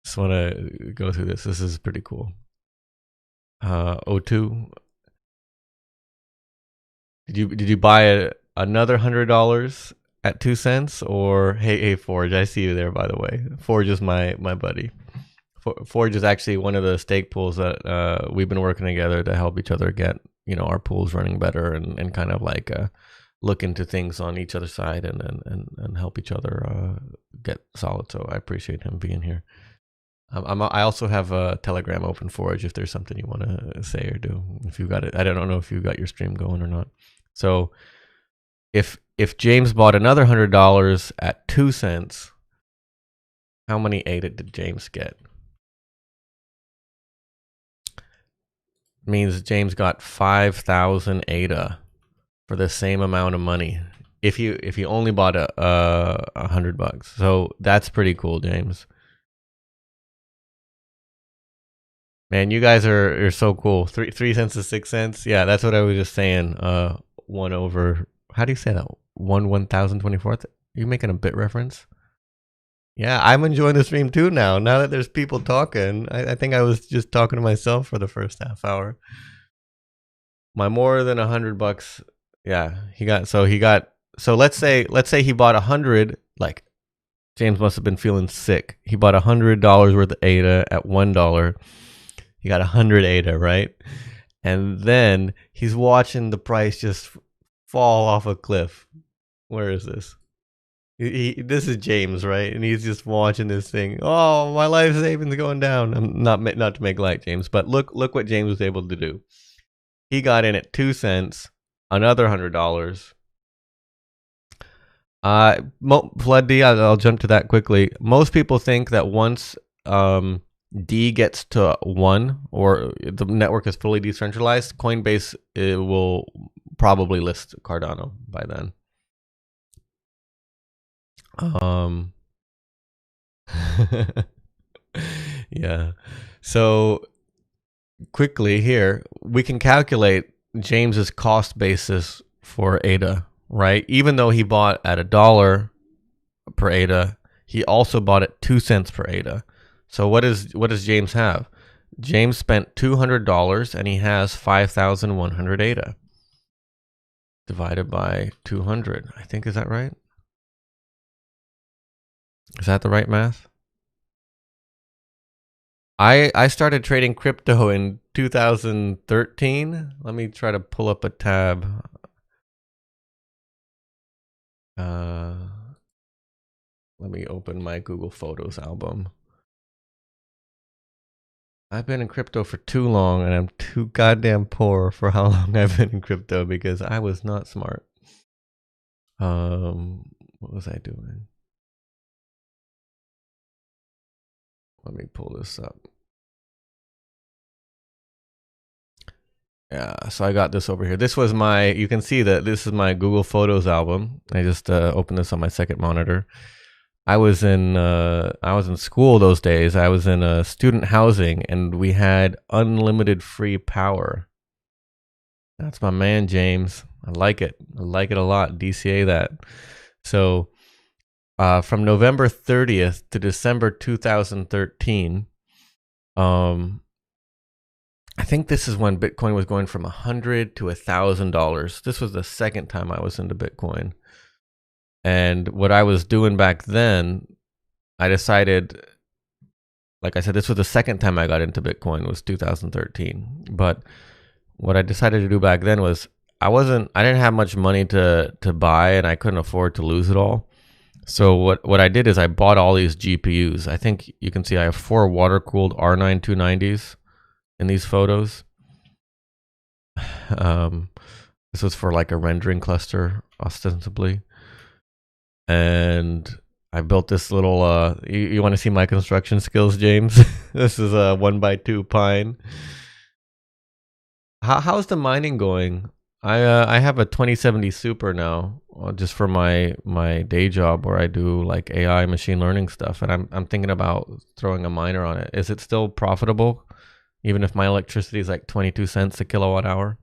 Just want to go through this. This is pretty cool. O2. Did you buy another $100 at 2 cents? Or hey Forge, I see you there, by the way. Forge is my buddy. Forge is actually one of the stake pools that we've been working together to help each other get our pools running better, and kind of like look into things on each other's side and help each other get solid. So I appreciate him being here. I also have a Telegram open, Forge, if there's something you want to say or do. If you got it, I don't know if you got your stream going or not. So if James bought another $100 at 2 cents, how many ADA did James get? Means James got 5,000 ADA for the same amount of money if you only bought $100. So that's pretty cool, James. Man, you guys are so cool. 3 cents to 6 cents. Yeah, that's what I was just saying. 1 over, how do you say that? 1/1024th? Are you making a bit reference? Yeah, I'm enjoying the stream too now. Now that there's people talking, I think I was just talking to myself for the first half hour. My more than $100. Yeah, he got. So let's say he bought 100. Like, James must have been feeling sick. He bought $100 worth of ADA at $1. He got 100 ADA, right? And then he's watching the price just fall off a cliff. Where is this? This is James, right? And he's just watching this thing. Oh, my life savings going down. I'm not to make light, James, but look what James was able to do. He got in at 2 cents, another $100. Flood D, I'll jump to that quickly. Most people think that once D gets to 1 or the network is fully decentralized, Coinbase will probably list Cardano by then. Yeah. So quickly here, we can calculate James's cost basis for ADA, right? Even though he bought at $1 per ADA, he also bought at 2 cents per ADA. So what does James have? James spent $200 and he has 5,100 ADA divided by 200. I think, is that right? Is that the right math? I started trading crypto in 2013. Let me try to pull up a tab. Let me open my Google Photos album. I've been in crypto for too long and I'm too goddamn poor for how long I've been in crypto because I was not smart. What was I doing? Let me pull this up. Yeah, so I got this over here. This was you can see that this is my Google Photos album. I just opened this on my second monitor. I was in school those days. I was in student housing and we had unlimited free power. That's my man, James. I like it. I like it a lot. DCA that. So from November 30th to December 2013, I think this is when Bitcoin was going from $100 to $1,000. This was the second time I was into Bitcoin. And what I was doing back then, I decided, like I said, this was the second time I got into Bitcoin, was 2013. But what I decided to do back then was I didn't have much money to buy and I couldn't afford to lose it all. So what I did is I bought all these GPUs. I think you can see I have 4 water-cooled R9 290s in these photos. This was for like a rendering cluster, ostensibly. And I built this little, you want to see my construction skills, James? This is a 1x2 Pine. How's the mining going? I have a 2070 Super now, just for my day job where I do like AI machine learning stuff, and I'm thinking about throwing a miner on it. Is it still profitable, even if my electricity is like 22 cents a kilowatt hour?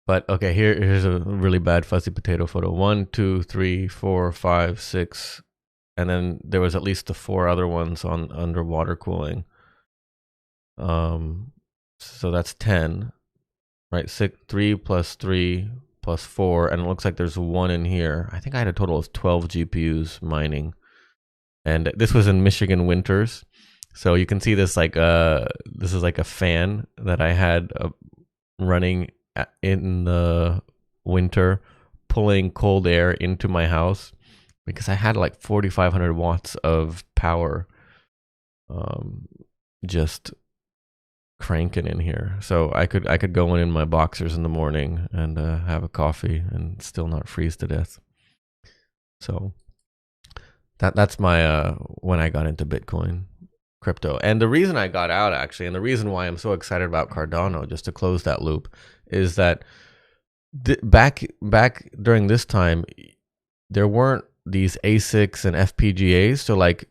But okay, here's a really bad fuzzy potato photo. 1, 2, 3, 4, 5, 6, and then there was at least the 4 other ones on underwater cooling. So that's 10, right? 3 plus 3 plus 4, and it looks like there's 1 in here. I think I had a total of 12 GPUs mining, and this was in Michigan winters. So you can see this this is like a fan that I had running in the winter, pulling cold air into my house because I had like 4,500 watts of power just cranking in here. So I could go in my boxers in the morning and have a coffee and still not freeze to death. So that's my when I got into Bitcoin crypto. And the reason I got out, actually, and the reason why I'm so excited about Cardano, just to close that loop, is that back during this time, there weren't these ASICs and FPGAs. So like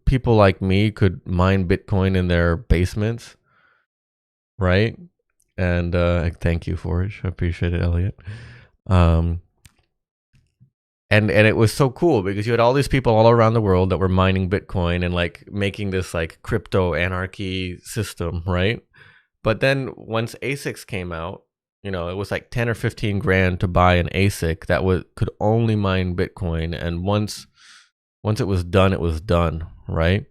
people like me could mine Bitcoin in their basements, right? And thank you, Forge. I appreciate it, Elliot. And it was so cool because you had all these people all around the world that were mining Bitcoin and like making this like crypto anarchy system, right? But then once ASICs came out, you know, it was like 10 or 15 grand to buy an ASIC that could only mine Bitcoin. And once it was done, right?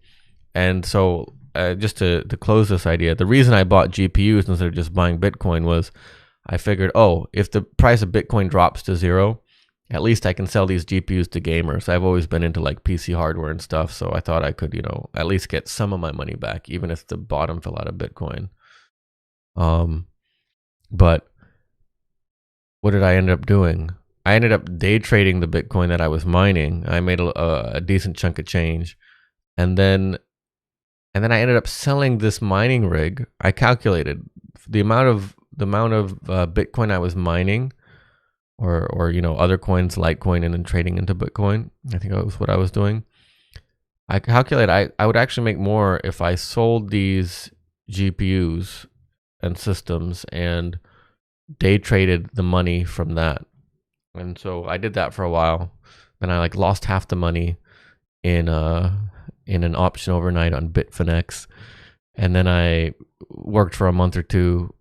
And so just to close this idea, the reason I bought GPUs instead of just buying Bitcoin was I figured, oh, if the price of Bitcoin drops to zero, at least I can sell these GPUs to gamers. I've always been into like PC hardware and stuff, so I thought I could, you know, at least get some of my money back, even if the bottom fell out of Bitcoin. But what did I end up doing? I ended up day trading the Bitcoin that I was mining. I made a decent chunk of change, and then I ended up selling this mining rig. I calculated the amount of Bitcoin I was mining, or you know, other coins, Litecoin, and then trading into Bitcoin. I think that was what I was doing. I calculate I would actually make more if I sold these GPUs and systems and day traded the money from that. And so I did that for a while. Then I like lost half the money in an option overnight on Bitfinex. And then I worked for a month or two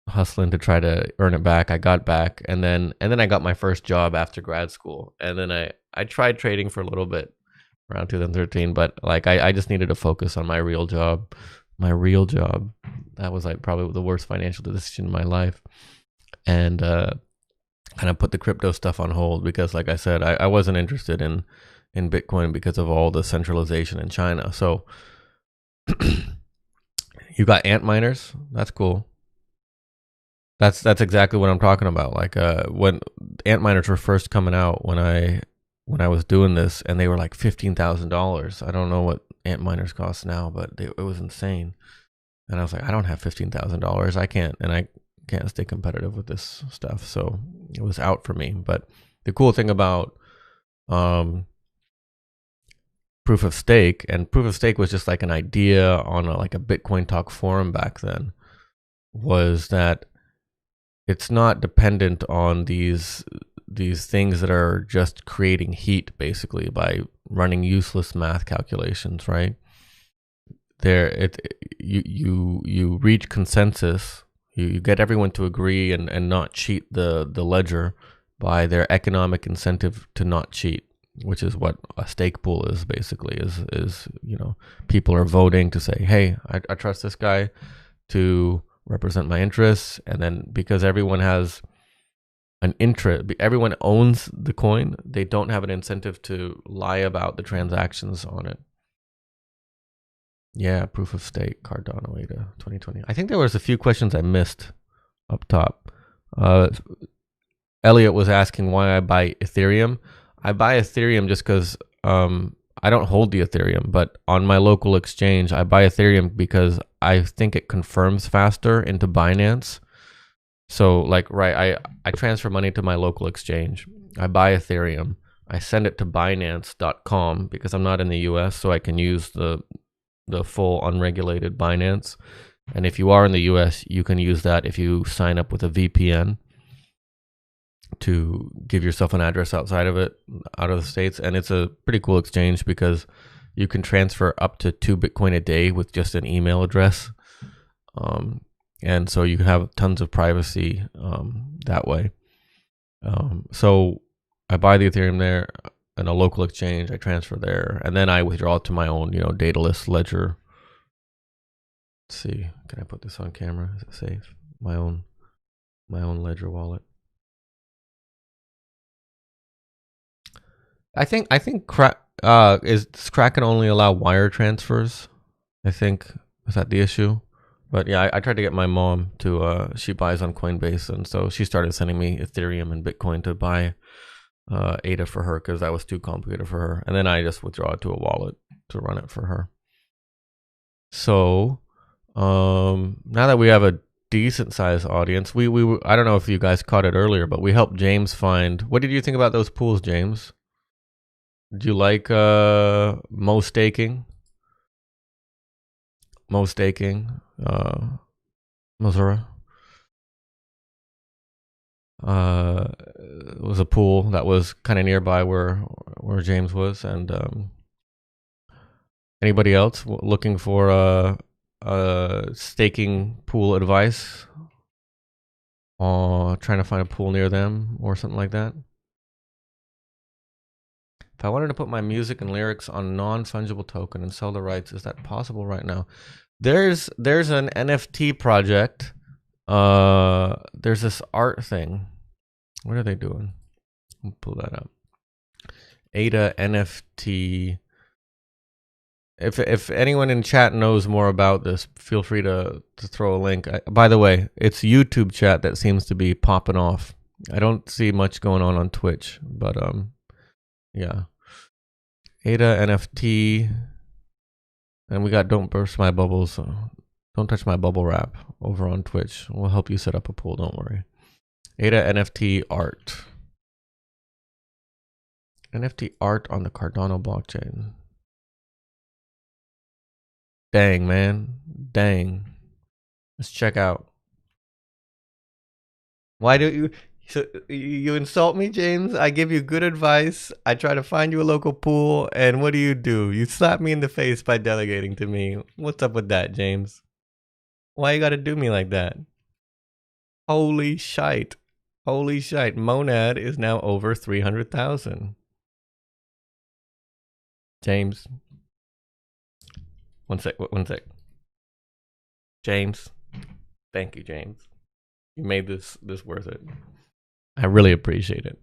hustling to try to earn it back. I got back, and then I got my first job after grad school. And then I tried trading for a little bit around 2013, but like I just needed to focus on my real job. That was like probably the worst financial decision in my life. And kind of put the crypto stuff on hold because, like I said, I wasn't interested in Bitcoin because of all the centralization in China. So you got ant miners. That's cool. That's exactly what I'm talking about. Like when ant miners were first coming out, when I was doing this, and they were like $15,000. I don't know what ant miners cost now, but it was insane. And I was like, I don't have $15,000. I can't stay competitive with this stuff. So it was out for me. But the cool thing about proof of stake, and proof of stake was just like an idea on like a Bitcoin Talk forum back then, was that it's not dependent on these things that are just creating heat basically by running useless math calculations, right? You reach consensus, you get everyone to agree and not cheat the ledger by their economic incentive to not cheat, which is what a stake pool is basically, is you know, people are voting to say, hey, I trust this guy to represent my interests. And then because everyone has an interest, everyone owns the coin, they don't have an incentive to lie about the transactions on it. Yeah, proof of stake, Cardano ADA 2020. I think there was a few questions I missed up top. Elliot was asking why I buy Ethereum. I buy Ethereum just because I don't hold the Ethereum, but on my local exchange, I buy Ethereum because I think it confirms faster into Binance. So like, right, I transfer money to my local exchange. I buy Ethereum. I send it to Binance.com because I'm not in the US, so I can use the full unregulated Binance. And if you are in the US, you can use that if you sign up with a VPN to give yourself an address outside of it, out of the States. And it's a pretty cool exchange because you can transfer up to 2 Bitcoin a day with just an email address. And so you can have tons of privacy that way. So I buy the Ethereum there in a local exchange, I transfer there, and then I withdraw it to my own, you know, Daedalus ledger. Let's see, can I put this on camera? Is it safe? My own ledger wallet. I think does Kraken only allow wire transfers? I think, is that the issue? But yeah, I tried to get my mom to she buys on Coinbase, and so she started sending me Ethereum and Bitcoin to buy ADA for her because that was too complicated for her, and then I just withdraw it to a wallet to run it for her. So now that we have a decent sized audience, we I don't know if you guys caught it earlier, but we helped James find. What did you think about those pools, James? Do you like Mo staking? Missouri. It was a pool that was kind of nearby where James was. And anybody else looking for a staking pool advice? trying to find a pool near them or something like that. If I wanted to put my music and lyrics on a non-fungible token and sell the rights, is that possible right now? There's an NFT project. There's this art thing. What are they doing? I'll pull that up. ADA NFT. If anyone in chat knows more about this, feel free to throw a link. By the way, it's YouTube chat that seems to be popping off. I don't see much going on Twitch, but yeah. ADA NFT, and we got Don't Burst My Bubbles. Don't Touch My Bubble Wrap over on Twitch. We'll help you set up a pool. Don't worry. ADA NFT art. NFT art on the Cardano blockchain. Dang, man. Dang. Let's check out. Why do you... So you insult me, James? I give you good advice. I try to find you a local pool, and what do? You slap me in the face by delegating to me. What's up with that, James? Why you gotta do me like that? Holy shite. Holy shite. Monad is now over 300,000. James. One sec. James. Thank you, James. You made this worth it. I really appreciate it.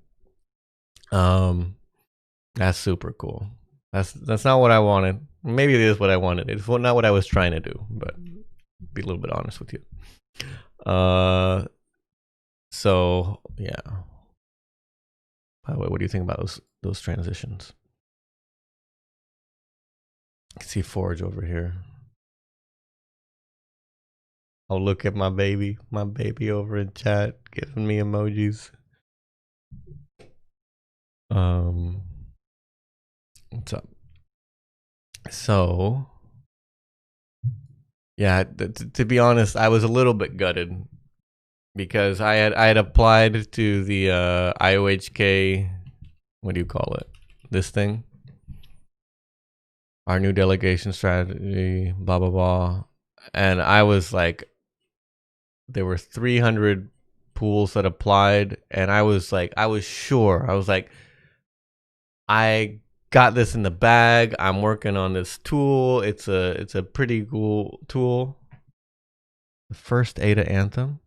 That's super cool. That's not what I wanted. Maybe it is what I wanted. It's not what I was trying to do, but be a little bit honest with you. So yeah. By the way, what do you think about those transitions? I can see Forge over here. Oh, look at my baby over in chat giving me emojis. What's up? So, yeah, to be honest, I was a little bit gutted because I had applied to the IOHK. What do you call it? This thing, our new delegation strategy, blah blah blah, and I was like, there were 300 pools that applied, and I was sure. I was like, I got this in the bag. I'm working on this tool. It's a pretty cool tool. The first ADA anthem.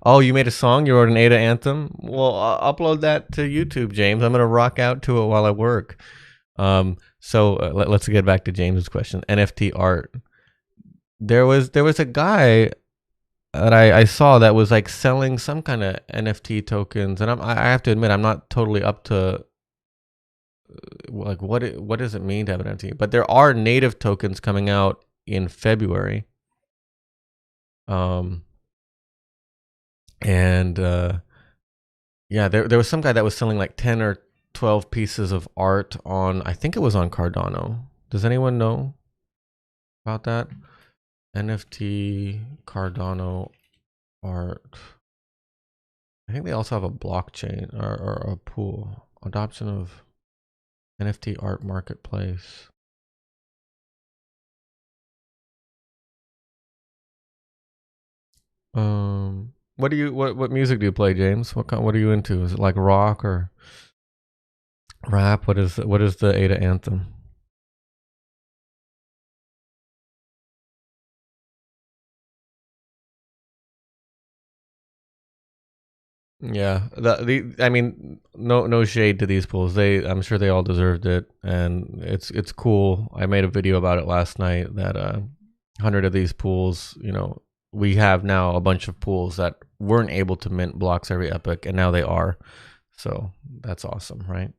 Oh, you made a song? You wrote an ADA anthem? Well, I'll upload that to YouTube, James. I'm gonna rock out to it while I work. So let's get back to James's question. NFT art. There was a guy that I saw that was like selling some kind of NFT tokens, and I have to admit I'm not totally up to like what does it mean to have an NFT? But there are native tokens coming out in February. And yeah, there was some guy that was selling like 10 or 12 pieces of art on, I think it was on Cardano. Does anyone know about that? NFT Cardano art. I think they also have a blockchain or a pool. Adoption of NFT art marketplace. What music do you play, James? What are you into? Is it like rock or rap? What is the ADA anthem? Yeah, I mean, no shade to these pools. I'm sure they all deserved it, and it's cool. I made a video about it last night. That 100 of these pools, we have now a bunch of pools that weren't able to mint blocks every epoch, and now they are. So that's awesome, right?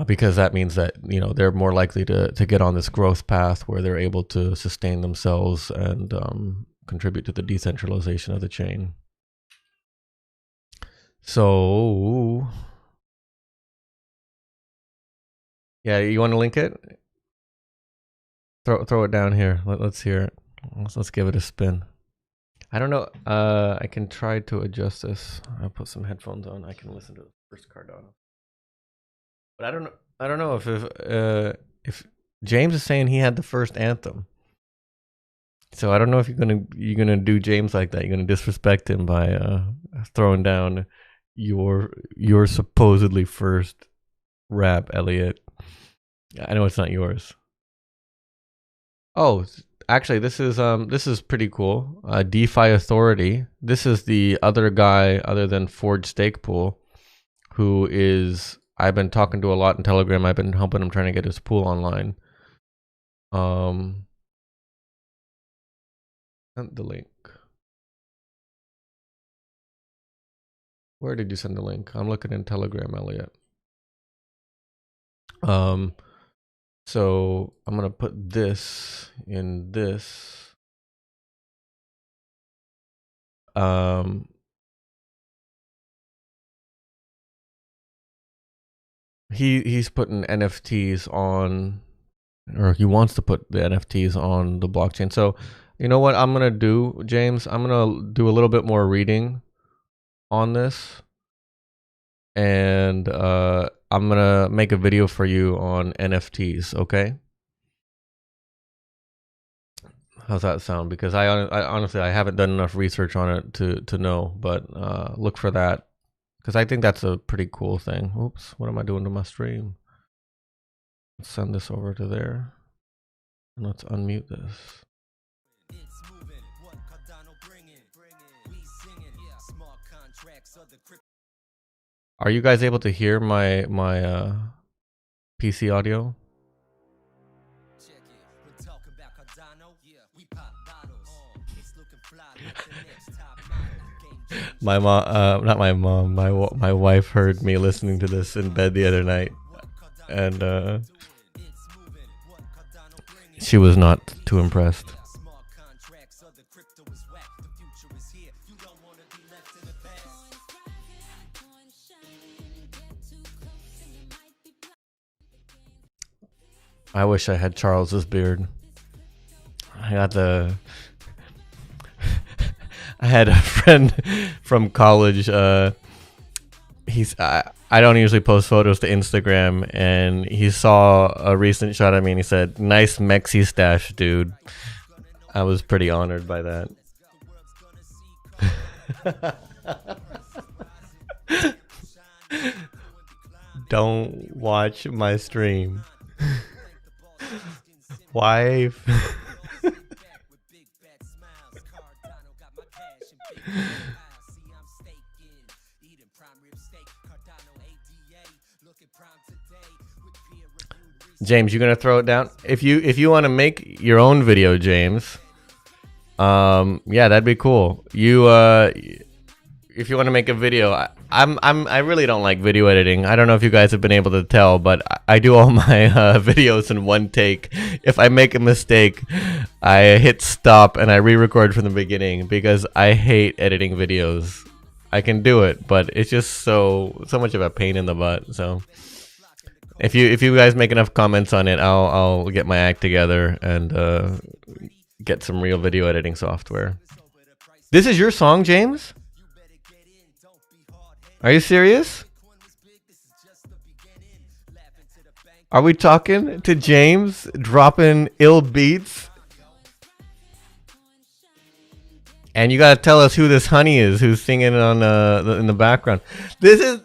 Because that means that they're more likely to get on this growth path where they're able to sustain themselves and contribute to the decentralization of the chain. So, yeah, you want to link it? Throw it down here. Let's hear it. Let's give it a spin. I don't know. I can try to adjust this. I'll put some headphones on. I can listen to the first Cardano. But I don't know. I don't know if James is saying he had the first anthem. So I don't know if you're gonna do James like that. You're gonna disrespect him by throwing down your supposedly first rap, Elliot. I know it's not yours. Oh, actually, this is pretty cool. DeFi Authority. This is the other guy other than Forge Stake Pool, who is I've been talking to a lot in Telegram. I've been helping him trying to get his pool online. Send the link. Where did you send the link? I'm looking in Telegram, Elliot. So I'm gonna put this in this. He's putting NFTs on, or he wants to put the NFTs on the blockchain. So you know what I'm gonna do, James? I'm gonna do a little bit more reading on this, and I'm gonna make a video for you on NFTs. Okay? How's that sound? Because I honestly I haven't done enough research on it to know, but look for that because I think that's a pretty cool thing. Oops, what am I doing to my stream? Let's send this over to there, and let's unmute this. Are you guys able to hear my PC audio? My mom, not my mom, my wife heard me listening to this in bed the other night, and she was not too impressed. I wish I had Charles's beard. I had a friend from college. I don't usually post photos to Instagram, and he saw a recent shot of me and he said, "Nice Mexi stash, dude." I was pretty honored by that. Don't watch my stream. Wife. James, you gonna throw it down? If you want to make your own video, James, yeah, that'd be cool. If you want to make a video, I really don't like video editing. I don't know if you guys have been able to tell, but I do all my videos in one take. If I make a mistake, I hit stop and I re-record from the beginning because I hate editing videos. I can do it, but it's just so much of a pain in the butt. So if you guys make enough comments on it, I'll get my act together and get some real video editing software. This is your song, James? Are you serious? Are we talking to James dropping ill beats? And you gotta tell us who this honey is, who's singing on in the background. This is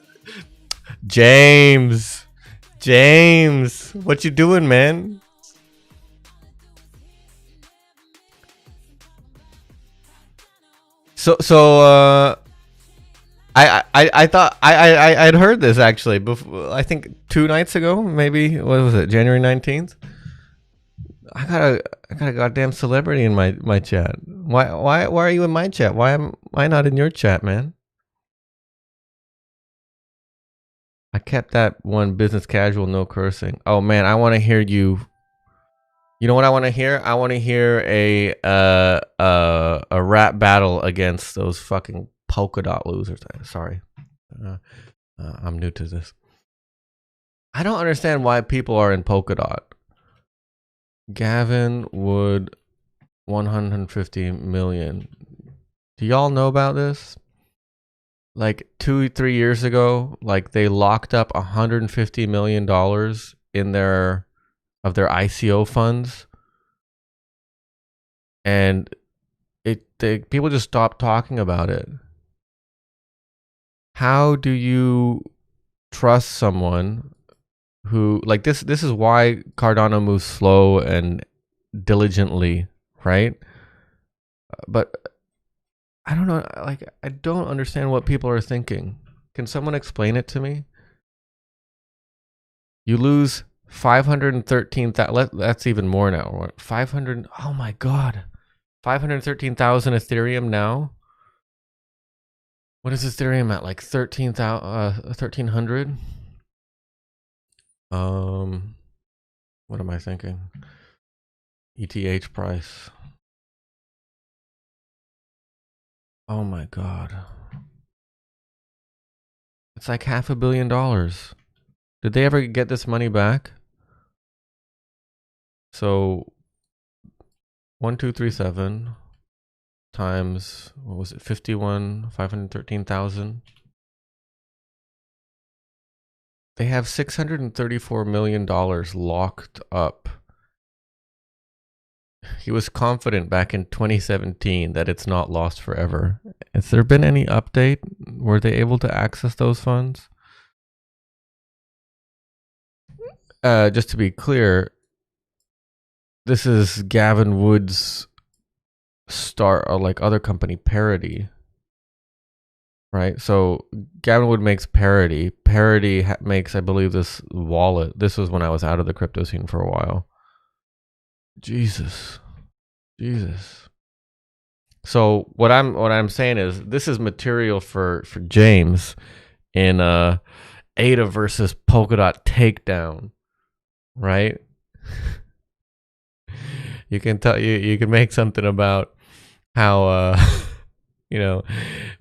James. James, what you doing, man? So I thought I'd heard this actually before. I think 2 nights ago, maybe. What was it? January 19th. I got a goddamn celebrity in my chat. Why are you in my chat? Why am I not in your chat, man? I kept that one business casual, no cursing. Oh man, I want to hear you. You know what I want to hear? I want to hear a rap battle against those fucking polka dot losers. Sorry, I'm new to this. I don't understand why people are in polka dot. Gavin Wood, 150 million. Do y'all know about this? Like 2-3 years ago, like they locked up $150 million in their ICO funds and people just stop talking about it. How do you trust someone who, like, this is why Cardano moves slow and diligently, right? But I don't know, like, I don't understand what people are thinking. Can someone explain it to me? You lose 513,000, that's even more now. 500, oh my God. 513,000 Ethereum now. What is Ethereum at? Like 1300? What am I thinking? ETH price. Oh my God. It's like $500 million. Did they ever get this money back? So 1237 times, what was it, 513,000. They have $634 million locked up. He was confident back in 2017 that it's not lost forever. Has there been any update? Were they able to access those funds? Just to be clear, this is Gavin Wood's start, or like other company, Parody, right? So Gavin Wood makes Parody. Parody makes, I believe, this wallet. This was when I was out of the crypto scene for a while. Jesus. So what I'm saying is, this is material for James in ADA versus Polkadot takedown, right? You can tell you can make something about how you know,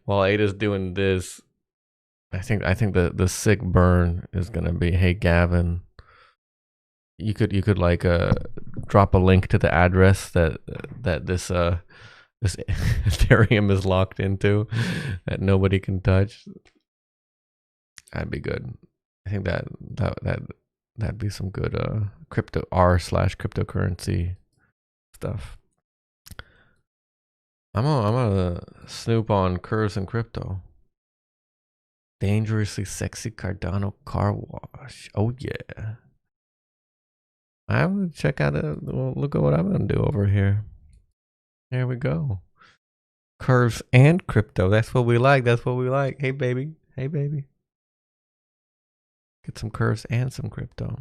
while Ada's doing this, I think the sick burn is gonna be, hey Gavin, you could like drop a link to the address that this this Ethereum is locked into that nobody can touch. That'd be good. I think that'd be some good crypto r/cryptocurrency stuff. I'm gonna snoop on curves and crypto. Dangerously sexy Cardano car wash. Oh yeah. I'm gonna check out it. Well, look at what I'm gonna do over here. There we go. Curves and crypto. That's what we like. That's what we like. Hey baby. Hey baby. Get some curves and some crypto.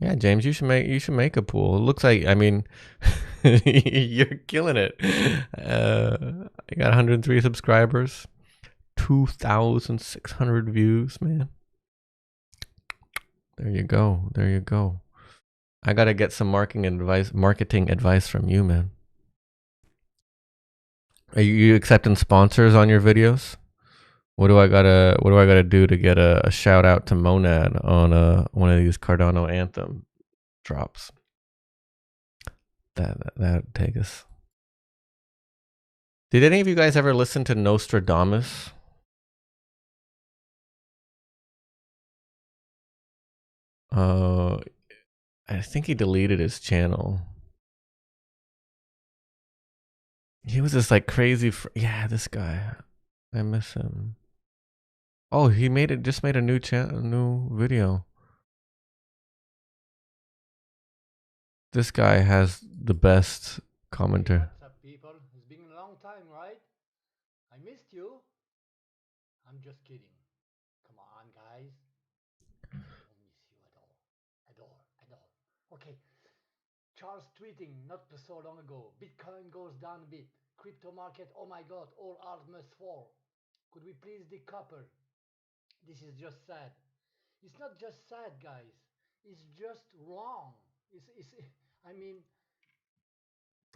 Yeah, James, you should make a pool. It looks like, I mean, you're killing it. I got 103 subscribers, 2,600 views, man. There you go. There you go. I gotta get some marketing advice from you, man. Are you accepting sponsors on your videos? What do I gotta do to get a shout out to Monad on one of these Cardano Anthem drops? That'd take us. Did any of you guys ever listen to Nostradamus? I think he deleted his channel. He was this like crazy. Yeah, this guy. I miss him. Oh, he just made a new video. This guy has the best commenter. What's up, people? It's been a long time, right? I missed you. I'm just kidding. Come on, guys. I don't miss you at all. At all. Okay. Charles tweeting not so long ago. Bitcoin goes down a bit. Crypto market, oh my god, all art must fall. Could we please decouple? This is just sad. It's not just sad, guys. It's just wrong. I mean,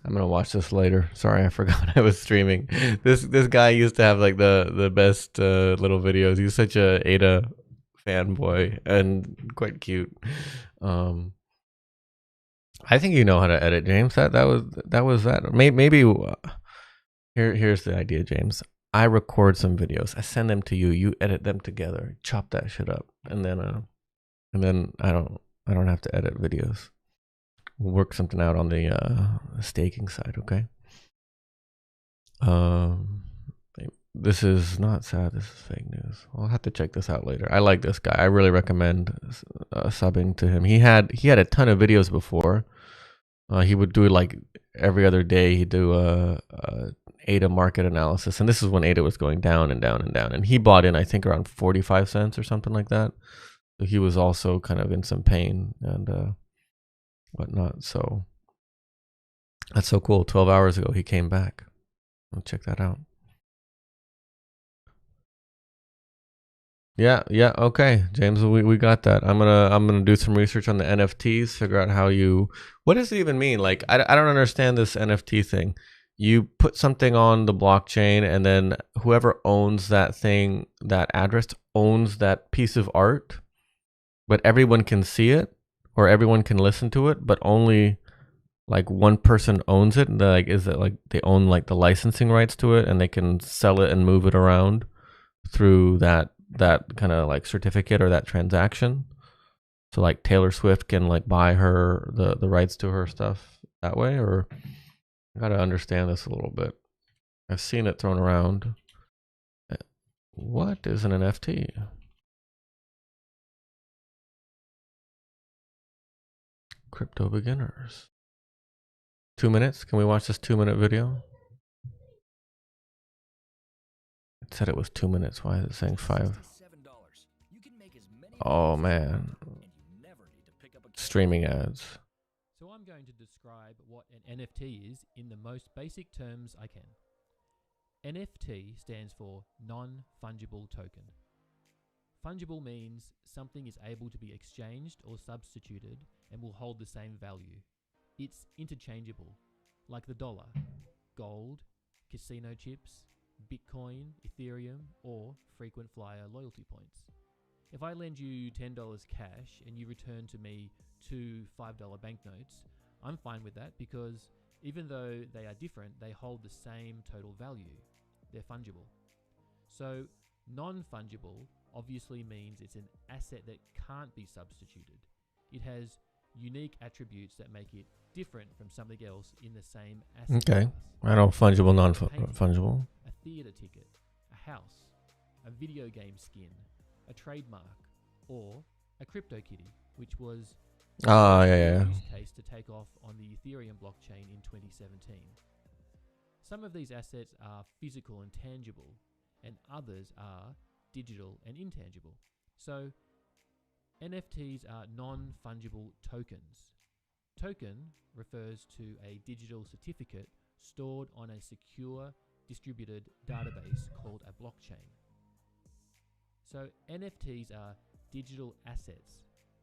I'm gonna watch this later. Sorry, I forgot I was streaming. This guy used to have like the best little videos. He's such a Ada fanboy and quite cute. I think you know how to edit, James. That was that. Maybe here's the idea, James. I record some videos. I send them to you. You edit them together. Chop that shit up, and then I don't have to edit videos. We'll work something out on the staking side, okay? This is not sad. This is fake news. I'll have to check this out later. I like this guy. I really recommend subbing to him. He had a ton of videos before. He would do it like every other day. He'd do a ADA market analysis, and this is when ADA was going down and down and down. And he bought in, I think, around 45 cents or something like that. So he was also kind of in some pain and whatnot. So that's so cool. 12 hours ago, he came back. I'll check that out. Yeah, okay, James, we got that. I'm gonna do some research on the NFTs, figure out how what does it even mean? Like, I don't understand this NFT thing. You put something on the blockchain, and then whoever owns that thing, that address, owns that piece of art, but everyone can see it or everyone can listen to it, but only like one person owns it. And like, is it like they own like the licensing rights to it, and they can sell it and move it around through that kind of like certificate or that transaction? So like Taylor Swift can like buy her the rights to her stuff that way? Or I gotta understand this a little bit. I've seen it thrown around. What is an NFT? Crypto beginners. 2 minutes? Can we watch this 2-minute video? It said it was 2 minutes. Why is it saying 5? Oh man. Streaming ads. So I'm going to describe what an NFT is in the most basic terms I can. NFT stands for non-fungible token. Fungible means something is able to be exchanged or substituted and will hold the same value. It's interchangeable, like the dollar, gold, casino chips, Bitcoin, Ethereum, or frequent flyer loyalty points. If I lend you $10 cash and you return to me 2 $5 banknotes, I'm fine with that because even though they are different, they hold the same total value. They're fungible. So non-fungible obviously means it's an asset that can't be substituted. It has unique attributes that make it different from something else in the same asset Okay. class. I know fungible, non-fungible. A theater ticket, a house, a video game skin, a trademark, or a CryptoKitty, which was yeah. use case to take off on the Ethereum blockchain in 2017. Some of these assets are physical and tangible, and others are digital and intangible. So NFTs are non-fungible tokens. Token refers to a digital certificate stored on a secure distributed database called a blockchain. So NFTs are digital assets,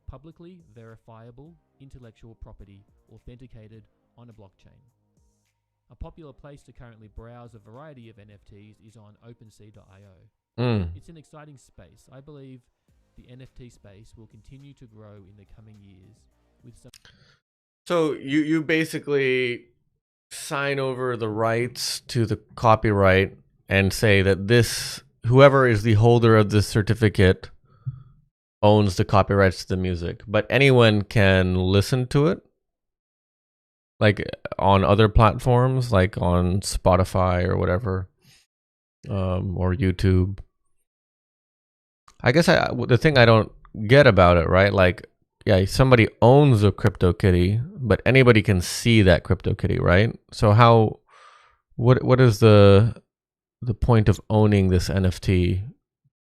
publicly verifiable intellectual property authenticated on a blockchain. A popular place to currently browse a variety of NFTs is on OpenSea.io. It's an exciting space. I believe the NFT space will continue to grow in the coming years with some. So you basically sign over the rights to the copyright and say that this, whoever is the holder of this certificate owns the copyrights to the music, but anyone can listen to it, like on other platforms, like on Spotify or whatever, or YouTube. I guess the thing I don't get about it, right? Like, yeah, somebody owns a CryptoKitty, but anybody can see that CryptoKitty, right? So what is the point of owning this NFT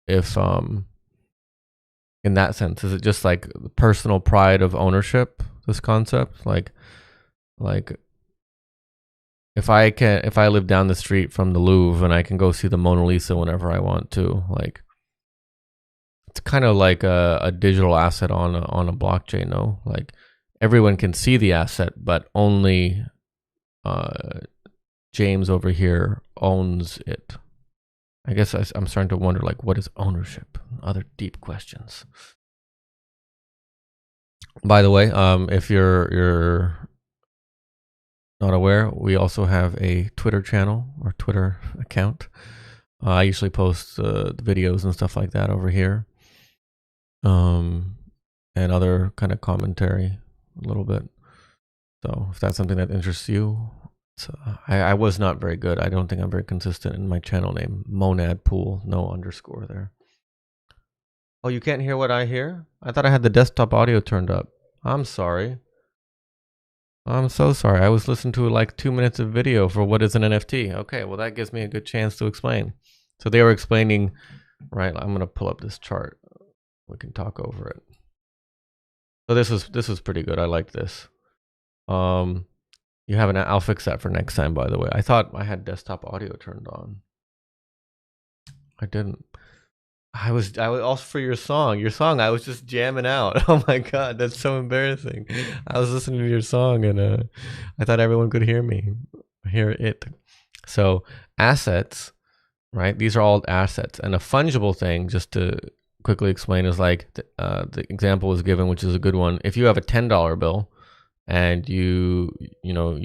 if in that sense? Is it just like the personal pride of ownership, this concept? Like if I live down the street from the Louvre and I can go see the Mona Lisa whenever I want to, like, it's kind of like a digital asset on a blockchain, no? Like everyone can see the asset, but only James over here owns it. I guess I'm starting to wonder, like, what is ownership? Other deep questions. By the way, if you're not aware, we also have a Twitter channel or Twitter account. I usually post the videos and stuff like that over here. And other kind of commentary a little bit. So if that's something that interests you, I was not very good. I don't think I'm very consistent in my channel name. Monad Pool, no underscore there. Oh, you can't hear what I hear? I thought I had the desktop audio turned up. I'm sorry. I'm so sorry. I was listening to like 2 minutes of video for what is an NFT. Okay, well that gives me a good chance to explain. So they were explaining, right? I'm gonna pull up this chart. We can talk over it. So this was pretty good. I like this. You have an. I'll fix that for next time. By the way, I thought I had desktop audio turned on. I didn't. I was also for your song. Your song, I was just jamming out. Oh my god, that's so embarrassing. I was listening to your song and I thought everyone could hear it. So assets, right? These are all assets, and a fungible thing, just to quickly explain, is like the example was given, which is a good one. If you have a $10 bill and you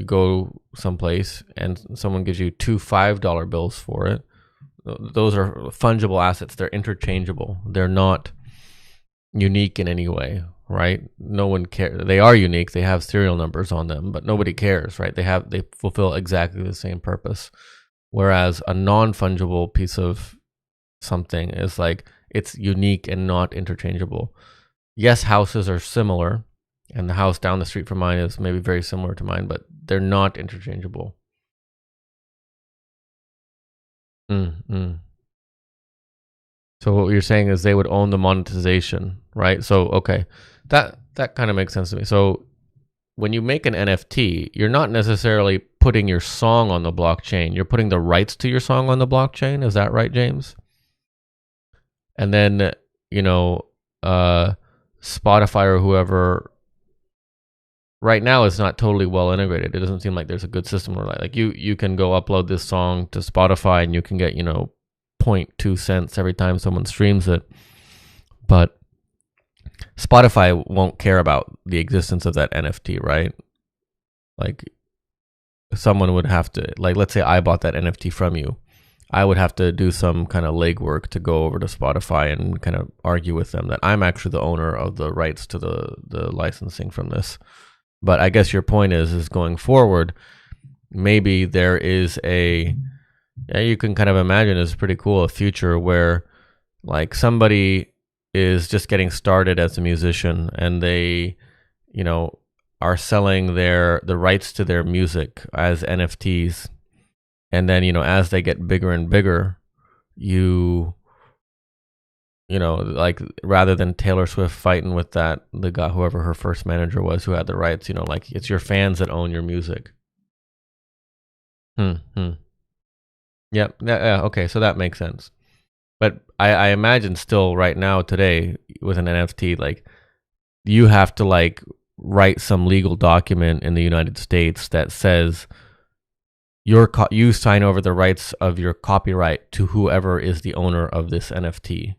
go someplace and someone gives you two $5 bills for it, those are fungible assets. They're interchangeable. They're not unique in any way, right? No one cares. They are unique. They have serial numbers on them, but nobody cares, right? They fulfill exactly the same purpose. Whereas a non-fungible piece of something is like, it's unique and not interchangeable. Yes, houses are similar, and the house down the street from mine is maybe very similar to mine, but they're not interchangeable. So what you're saying is they would own the monetization, right? So okay, that kind of makes sense to me. So when you make an NFT, you're not necessarily putting your song on the blockchain. You're putting the rights to your song on the blockchain. Is that right, James? And then Spotify or whoever. Right now, it's not totally well integrated. It doesn't seem like there's a good system where like you can go upload this song to Spotify and you can get 0.2 cents every time someone streams it. But Spotify won't care about the existence of that NFT, right? Like someone would have to, like, let's say I bought that NFT from you. I would have to do some kind of legwork to go over to Spotify and kind of argue with them that I'm actually the owner of the rights to the licensing from this. But I guess your point is going forward, maybe there is you can kind of imagine, it's pretty cool, a future where like somebody is just getting started as a musician and they, are selling the rights to their music as NFTs. And then, as they get bigger and bigger, like rather than Taylor Swift fighting with the guy, whoever her first manager was, who had the rights, like it's your fans that own your music. Yep. Yeah. Okay. So that makes sense. But I imagine still right now today with an NFT, like you have to like write some legal document in the United States that says you sign over the rights of your copyright to whoever is the owner of this NFT.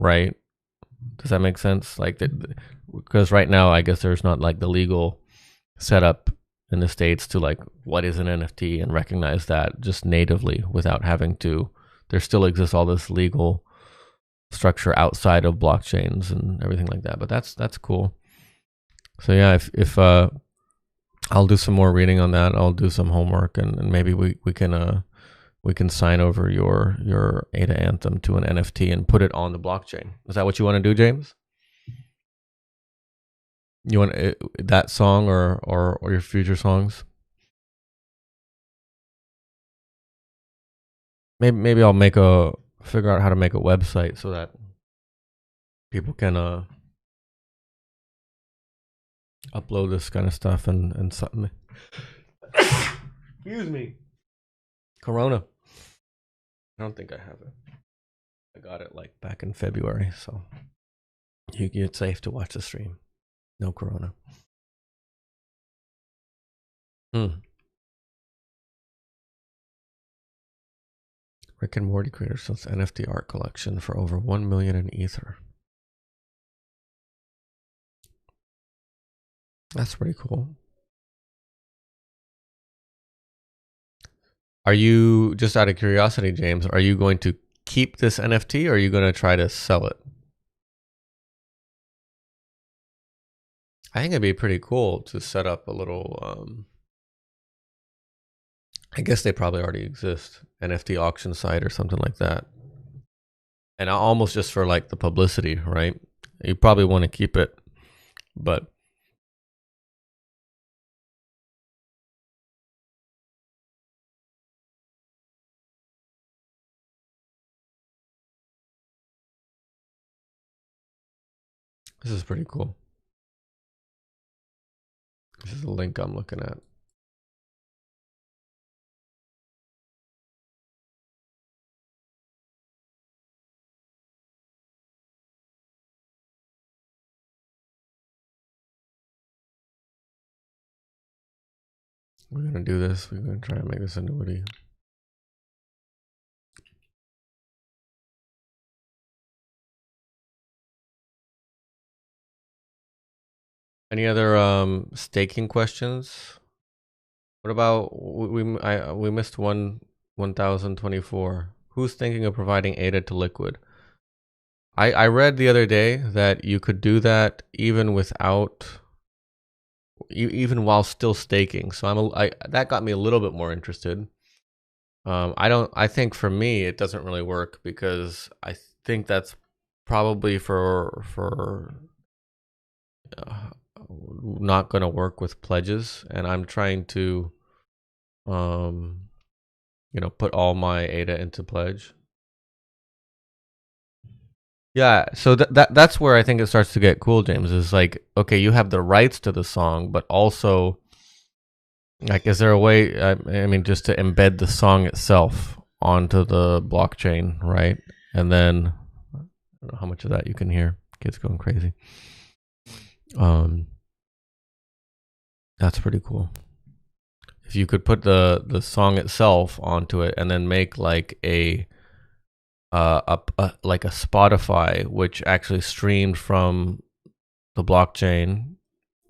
Right? Does that make sense? Like, because right now, I guess there's not like the legal setup in the States to like what is an NFT and recognize that just natively without having to. There still exists all this legal structure outside of blockchains and everything like that. But that's cool. So yeah, if I'll do some more reading on that. I'll do some homework and maybe we can sign over your Ada Anthem to an NFT and put it on the blockchain. Is that what you want to do, James? You want that song or your future songs? Maybe I'll figure out how to make a website so that people can upload this kind of stuff and something. Excuse me. Corona. I don't think I have it. I got it like back in February, so it's safe to watch the stream. No corona. Rick and Morty creator sells NFT art collection for over 1 million in Ether. That's pretty cool. Are you, just out of curiosity, James, are you going to keep this NFT or are you going to try to sell it? I think it'd be pretty cool to set up a little. I guess they probably already exist, NFT auction site or something like that, and almost just for like the publicity, right? You probably want to keep it, but this is pretty cool. This is the link I'm looking at. We're gonna do this. We're gonna try and make this annuity. Any other staking questions? What about we missed 1024. Who's thinking of providing ADA to Liquid? I read the other day that you could do that even without, even while still staking. So that got me a little bit more interested. I think for me it doesn't really work because I think that's probably for not going to work with pledges, and I'm trying to put all my ADA into pledge. Yeah, so that's where I think it starts to get cool, James, is like, okay, you have the rights to the song, but also, like, is there a way, I mean, just to embed the song itself onto the blockchain, right? And then, I don't know how much of that you can hear. Kids going crazy. That's pretty cool. If you could put the song itself onto it and then make like a Spotify, which actually streamed from the blockchain,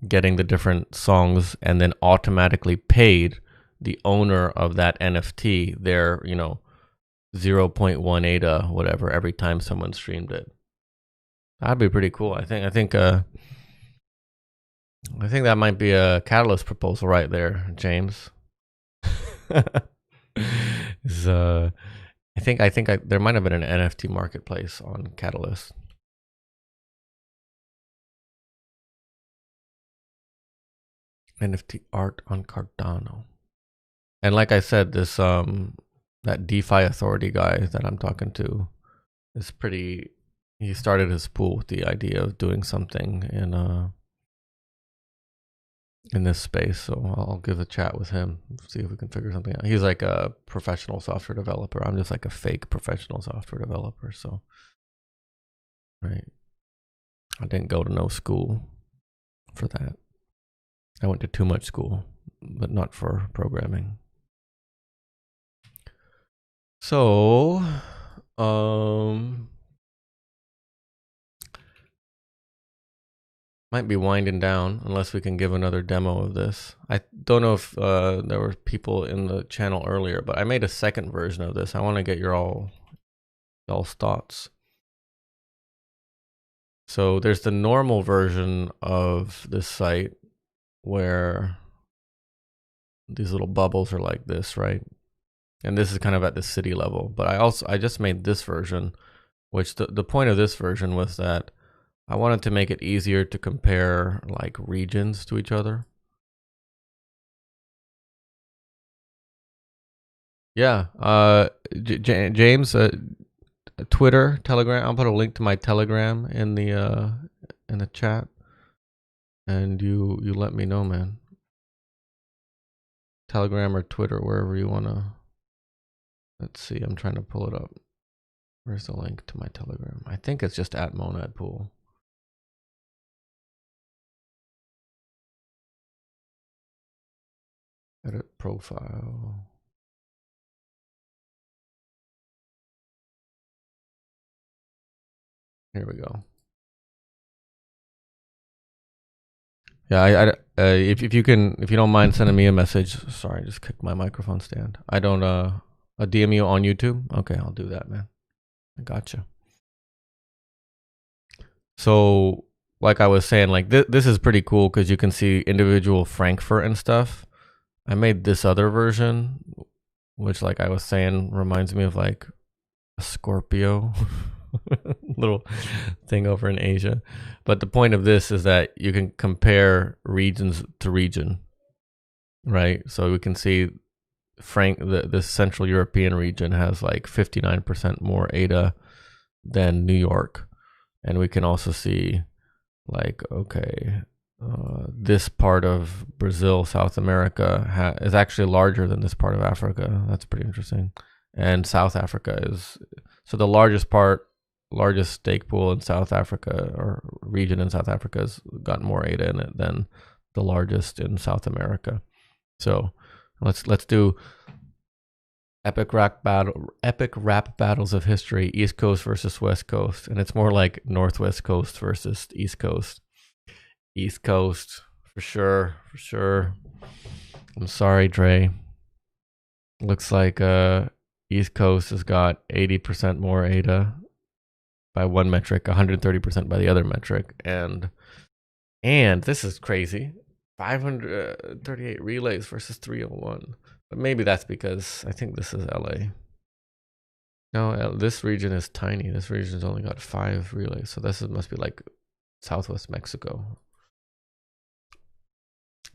getting the different songs, and then automatically paid the owner of that NFT their 0.1 ADA whatever every time someone streamed it. That'd be pretty cool. I think that might be a Catalyst proposal right there, James. I think there might have been an NFT marketplace on Catalyst. NFT art on Cardano. And like I said, this that DeFi authority guy that I'm talking to is pretty. He started his pool with the idea of doing something in this space, so I'll give a chat with him, see if we can figure something out. He's like a professional software developer. I'm just like a fake professional software developer, so right. I didn't go to no school for that. I went to too much school, but not for programming. So, might be winding down unless we can give another demo of this. I don't know if there were people in the channel earlier, but I made a second version of this. I want to get y'all's thoughts. So there's the normal version of this site where these little bubbles are like this, right? And this is kind of at the city level. But I just made this version, which the point of this version was that I wanted to make it easier to compare like regions to each other. Yeah, James, Twitter, Telegram. I'll put a link to my Telegram in the chat, and you let me know, man. Telegram or Twitter, wherever you wanna. Let's see. I'm trying to pull it up. Where's the link to my Telegram? I think it's just at Monad Pool. Edit profile. Here we go. Yeah, if you don't mind sending me a message. Sorry, I just kicked my microphone stand. I don't a DM you on YouTube. Okay, I'll do that, man. I gotcha. So like I was saying, like this is pretty cool because you can see individual Frankfurt and stuff. I made this other version, which, like I was saying, reminds me of like a Scorpio little thing over in Asia. But the point of this is that you can compare regions to region, right? So we can see the Central European region has like 59% more ADA than New York. And we can also see like, okay, this part of Brazil, South America is actually larger than this part of Africa. That's pretty interesting. And South Africa is, so the largest stake pool in South Africa, or region in South Africa, has got more ADA in it than the largest in South America. So let's do epic rap battles of history, East Coast versus West Coast, and it's more like Northwest Coast versus East Coast. East Coast for sure. I'm sorry, Dre. Looks like East Coast has got 80% more ADA by one metric, 130% by the other metric, and this is crazy. 538 relays versus 301. But maybe that's because I think this is LA. No, this region is tiny. This region's only got 5 relays. So this must be like Southwest Mexico.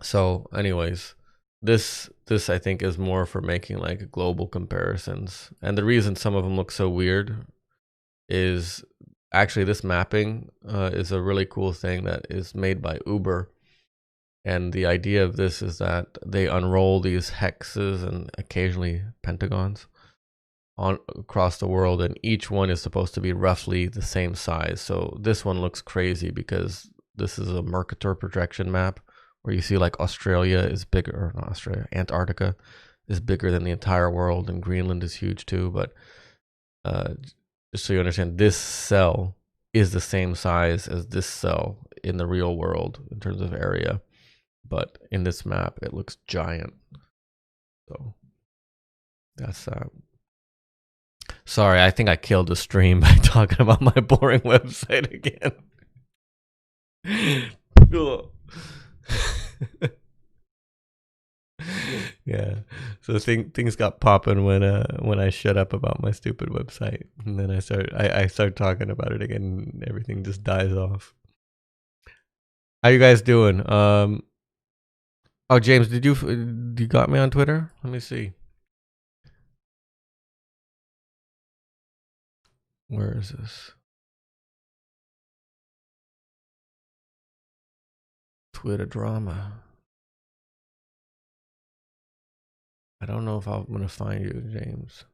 So anyways, this I think is more for making like global comparisons. And the reason some of them look so weird is actually this mapping is a really cool thing that is made by Uber. And the idea of this is that they unroll these hexes and occasionally pentagons across the world, and each one is supposed to be roughly the same size. So this one looks crazy because this is a Mercator projection map where you see like Australia is bigger, or not Australia, Antarctica is bigger than the entire world, and Greenland is huge too. But just so you understand, this cell is the same size as this cell in the real world in terms of area. But in this map, it looks giant. So that's sorry, I think I killed the stream by talking about my boring website again. Yeah. So things got popping when I shut up about my stupid website, and then I start talking about it again, and everything just dies off. How you guys doing? Oh, James, did you got me on Twitter? Let me see. Where is this? Twitter drama. I don't know if I'm gonna find you, James.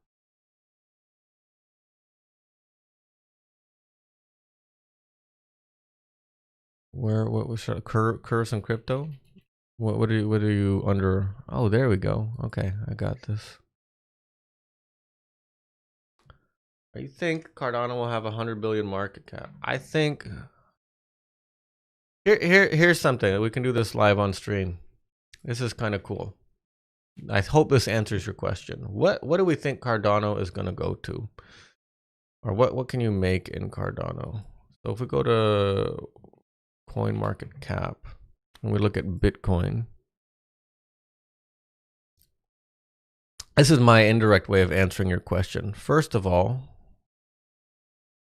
What was curves and crypto? What are you under? Oh, there we go. Okay, I got this. I think Cardano will have 100 billion market cap. I think here's something. We can do this live on stream. This is kind of cool. I hope this answers your question. What do we think Cardano is gonna go to? Or what can you make in Cardano? So if we go to coin market cap and we look at Bitcoin, this is my indirect way of answering your question. First of all,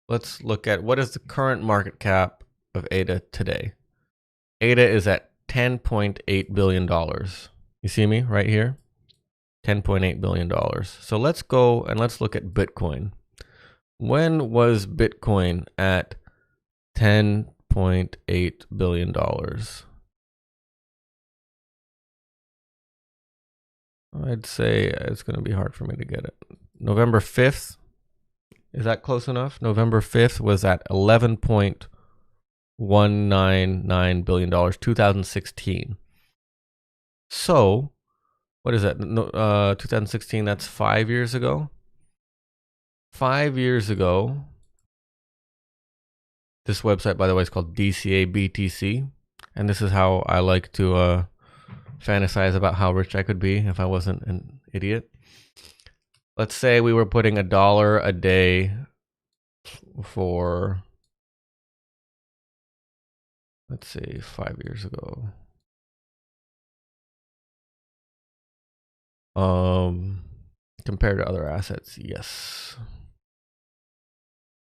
let's look at what is the current market cap of ADA today. ADA is at $10.8 billion. You see me right here? $10.8 billion. So let's go and let's look at Bitcoin. When was Bitcoin at $10.8 billion? I'd say it's going to be hard for me to get it. November 5th. Is that close enough? November 5th was at $11.199 billion, 2016. So, what is that? 2016, that's 5 years ago. 5 years ago, this website, by the way, is called DCA BTC. And this is how I like to fantasize about how rich I could be if I wasn't an idiot. Let's say we were putting $1 a day for let's see, 5 years ago. Compared to other assets, yes.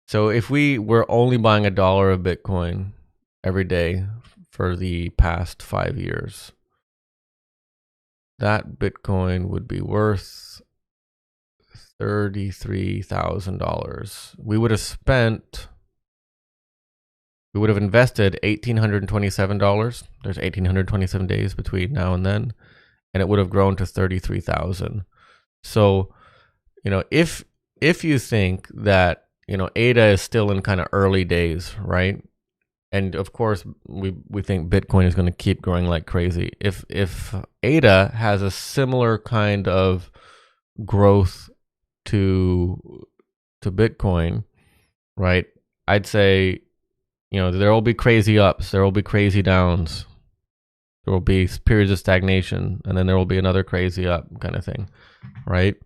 So if we were only buying $1 of Bitcoin every day for the past 5 years, that Bitcoin would be worth $33,000. We would have invested $1,827. There's 1,827 days between now and then, and it would have grown to 33,000. So, if you think that, ADA is still in kind of early days, right? And of course, we think Bitcoin is going to keep growing like crazy. If ADA has a similar kind of growth to Bitcoin, right? I'd say, there will be crazy ups, there will be crazy downs, there will be periods of stagnation, and then there will be another crazy up kind of thing, right?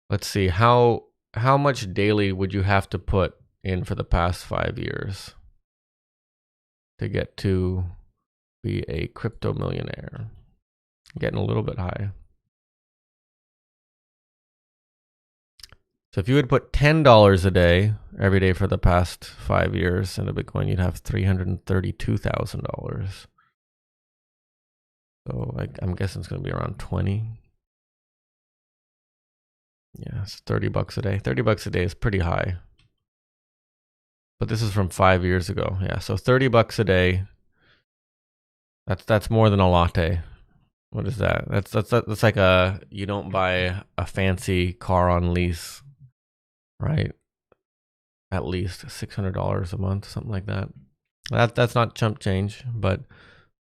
Let's see, how much daily would you have to put in for the past 5 years to get to be a crypto millionaire? Getting a little bit high. So if you would put $10 a day every day for the past 5 years into Bitcoin, you'd have $332,000. So I'm guessing it's going to be around 20. Yeah, it's $30 a day. $30 a day is pretty high. But this is from 5 years ago. Yeah, so $30 a day. That's more than a latte. What is that? That's like you don't buy a fancy car on lease, right? At least $600 a month, something like that. That's not chump change, but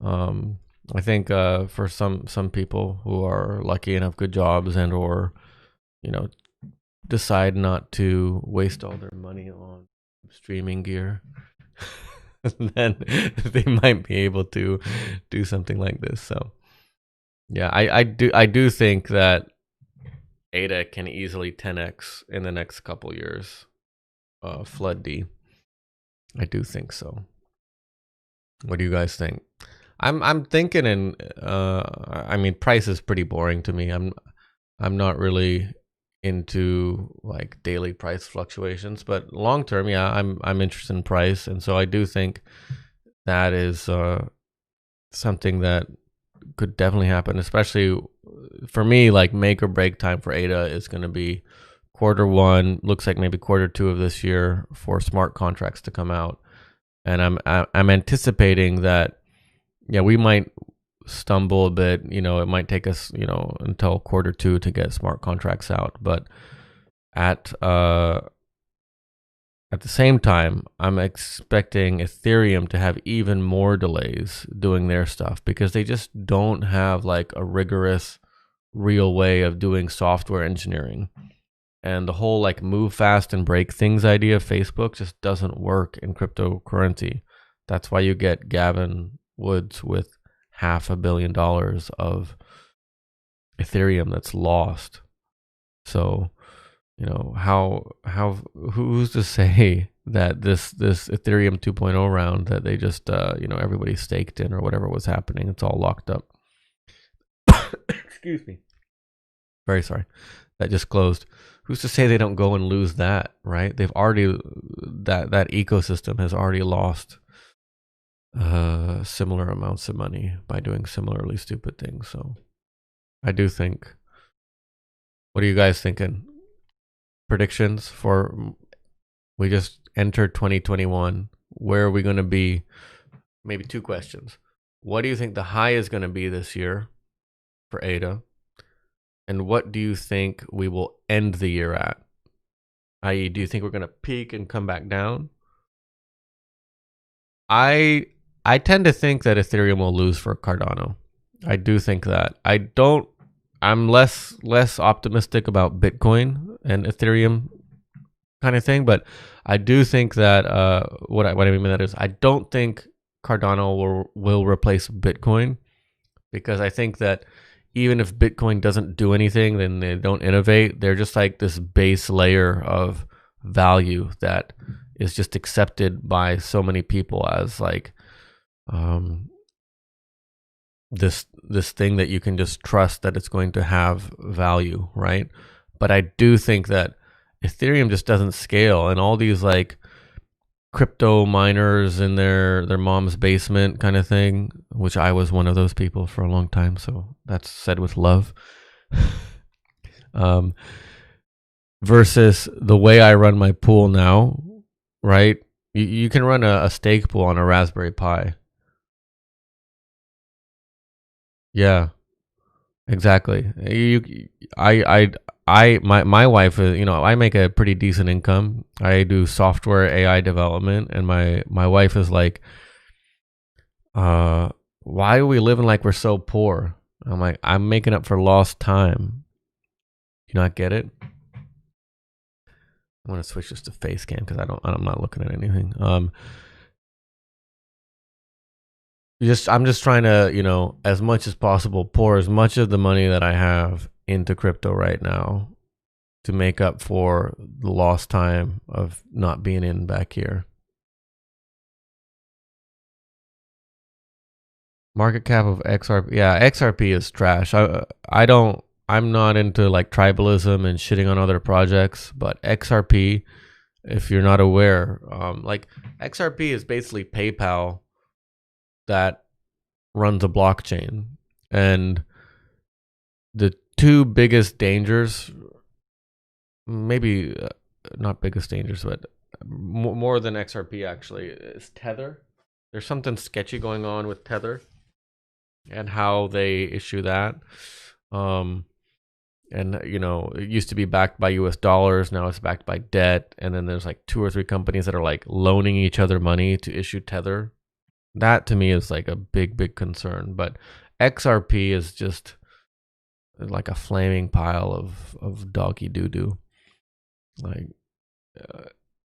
I think for some people who are lucky and have good jobs and or decide not to waste all their money on streaming gear, then they might be able to do something like this. So yeah, I do think that ADA can easily 10x in the next couple years. Flood D. I do think so. What do you guys think? I'm thinking, and I mean, price is pretty boring to me. I'm not really into like daily price fluctuations, but long term, yeah, I'm interested in price, and so I do think that is something that could definitely happen, especially for me. Like make or break time for ADA is going to be Q1, looks like maybe Q2 of this year for smart contracts to come out, and I'm anticipating that, yeah, we might stumble a bit. It might take us until Q2 to get smart contracts out, but at the same time, I'm expecting Ethereum to have even more delays doing their stuff because they just don't have like a rigorous, real way of doing software engineering. And the whole like move fast and break things idea of Facebook just doesn't work in cryptocurrency. That's why you get Gavin Woods with $500 million of Ethereum that's lost. So, who's to say that this Ethereum 2.0 round that they just everybody staked in or whatever was happening, it's all locked up. Excuse me. Very sorry. That just closed. Who's to say they don't go and lose that, right? They've already, that ecosystem has already lost similar amounts of money by doing similarly stupid things. So I do think, what are you guys thinking? Predictions for, we just entered 2021. Where are we going to be? Maybe two questions. What do you think the high is going to be this year for ADA? And what do you think we will end the year at? I.e., do you think we're going to peak and come back down? I tend to think that Ethereum will lose for Cardano. I do think that. I'm less optimistic about Bitcoin and Ethereum kind of thing, but I do think that what I mean by that is I don't think Cardano will replace Bitcoin, because I think that even if Bitcoin doesn't do anything, then they don't innovate. They're just like this base layer of value that is just accepted by so many people as like this thing that you can just trust that it's going to have value, right? But I do think that Ethereum just doesn't scale, and all these like crypto miners in their mom's basement kind of thing, which I was one of those people for a long time, so that's said with love. Versus the way I run my pool now, right? You can run a stake pool on a Raspberry Pi. Yeah, exactly. My wife is, I make a pretty decent income. I do software AI development, and my wife is like, why are we living like we're so poor? I'm like, I'm making up for lost time. You not get it? I'm gonna switch this to face cam because I'm not looking at anything. I'm just trying to, as much as possible, pour as much of the money that I have into crypto right now to make up for the lost time of not being in back here. Market cap of XRP. Yeah, XRP is trash. I'm not into like tribalism and shitting on other projects, but XRP, if you're not aware, like XRP is basically PayPal that runs a blockchain. And the two biggest dangers, maybe not biggest dangers, but more than XRP actually, is Tether. There's something sketchy going on with Tether and how they issue that. And it used to be backed by US dollars, now it's backed by debt, and then there's like 2 or 3 companies that are like loaning each other money to issue Tether. That to me is like a big concern. But XRP is just like a flaming pile of doggy doo-doo. Like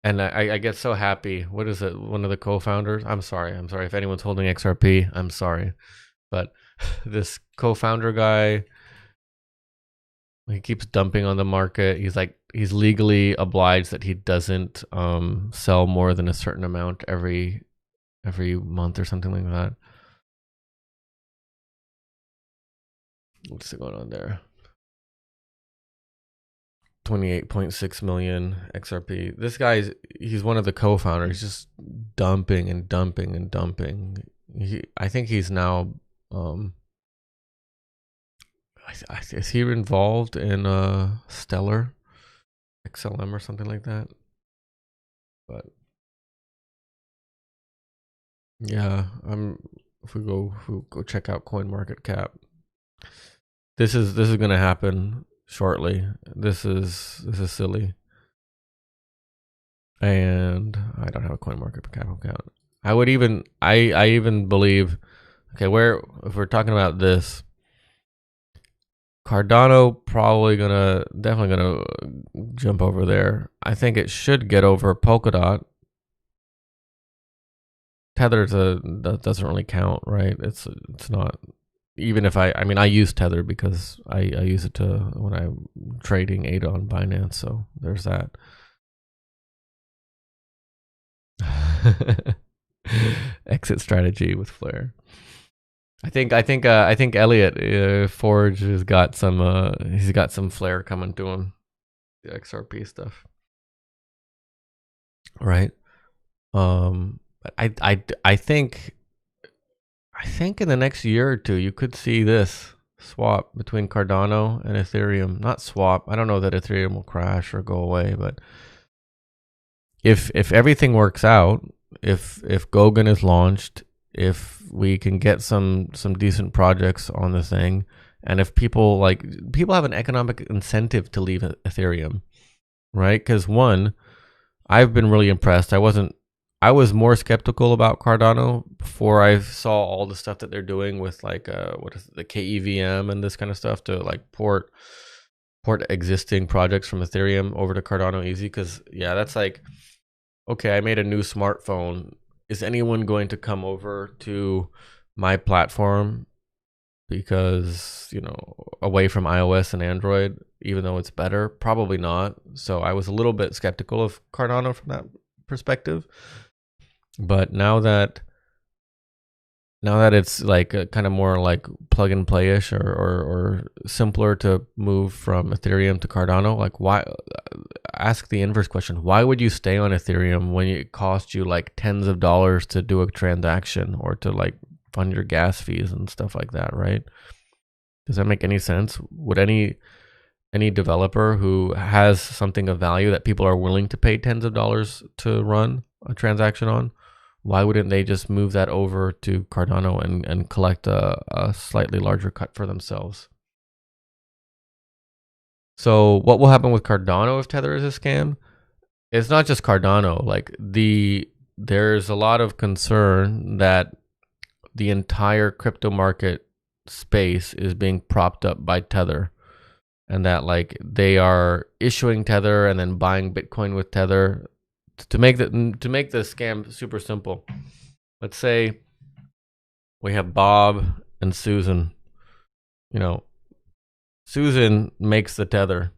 and I get so happy. What is it? One of the co-founders, I'm sorry if anyone's holding XRP, I'm sorry, but this co-founder guy, he keeps dumping on the market. He's legally obliged that he doesn't sell more than a certain amount every month or something like that. What's going on there? 28.6 million XRP. This he's one of the co-founders. He's just dumping and dumping and dumping. I think he's now is he involved in Stellar XLM or something like that? But yeah, if we go check out CoinMarketCap. This is gonna happen shortly. This is silly. And I don't have a CoinMarketCap account. I even believe, okay, if we're talking about this, Cardano definitely gonna jump over there. I think it should get over Polkadot. Tether that doesn't really count, right? It's not. Even if I use Tether because I use it when I'm trading ADA on Binance, so there's that. Exit strategy with Flare. I think Elliot Forge has got some Flare coming to him. The XRP stuff, right? I think in the next year or two you could see this swap between Cardano and Ethereum. Not swap. I don't know that Ethereum will crash or go away, but if everything works out, if Goguen is launched, if we can get some decent projects on the thing, and if people have an economic incentive to leave Ethereum, right? Because one, I've been really impressed. I was more skeptical about Cardano before I saw all the stuff that they're doing with like what is it, the KEVM and this kind of stuff to like port existing projects from Ethereum over to Cardano easy. Because yeah, that's like, okay, I made a new smartphone. Is anyone going to come over to my platform because, away from iOS and Android, even though it's better? Probably not. So I was a little bit skeptical of Cardano from that perspective. But now that it's like kind of more like plug and play-ish or simpler to move from Ethereum to Cardano, like why, ask the inverse question, why would you stay on Ethereum when it costs you like tens of dollars to do a transaction or to like fund your gas fees and stuff like that, right? Does that make any sense? Would any developer who has something of value that people are willing to pay tens of dollars to run a transaction on, why wouldn't they just move that over to Cardano and collect a slightly larger cut for themselves? So what will happen with Cardano if Tether is a scam? It's not just Cardano. Like there's a lot of concern that the entire crypto market space is being propped up by Tether, and that like they are issuing Tether and then buying Bitcoin with Tether. To make the scam super simple, let's say we have Bob and Susan. You know, Susan makes the Tether,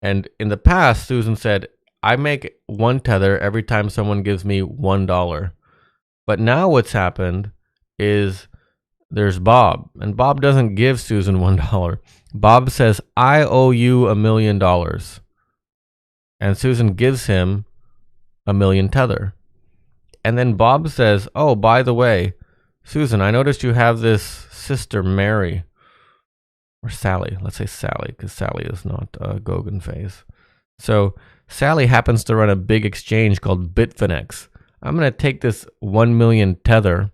and in the past, Susan said, "I make one Tether every time someone gives me $1." But now what's happened is there's Bob, and Bob doesn't give Susan $1. Bob says, "I owe you $1 million," and Susan gives him $1 million Tether. And then Bob says, "Oh, by the way, Susan, I noticed you have this sister, Mary," or Sally. Let's say Sally, because Sally is not Goguen phase. So Sally happens to run a big exchange called Bitfinex. I'm going to take this 1 million Tether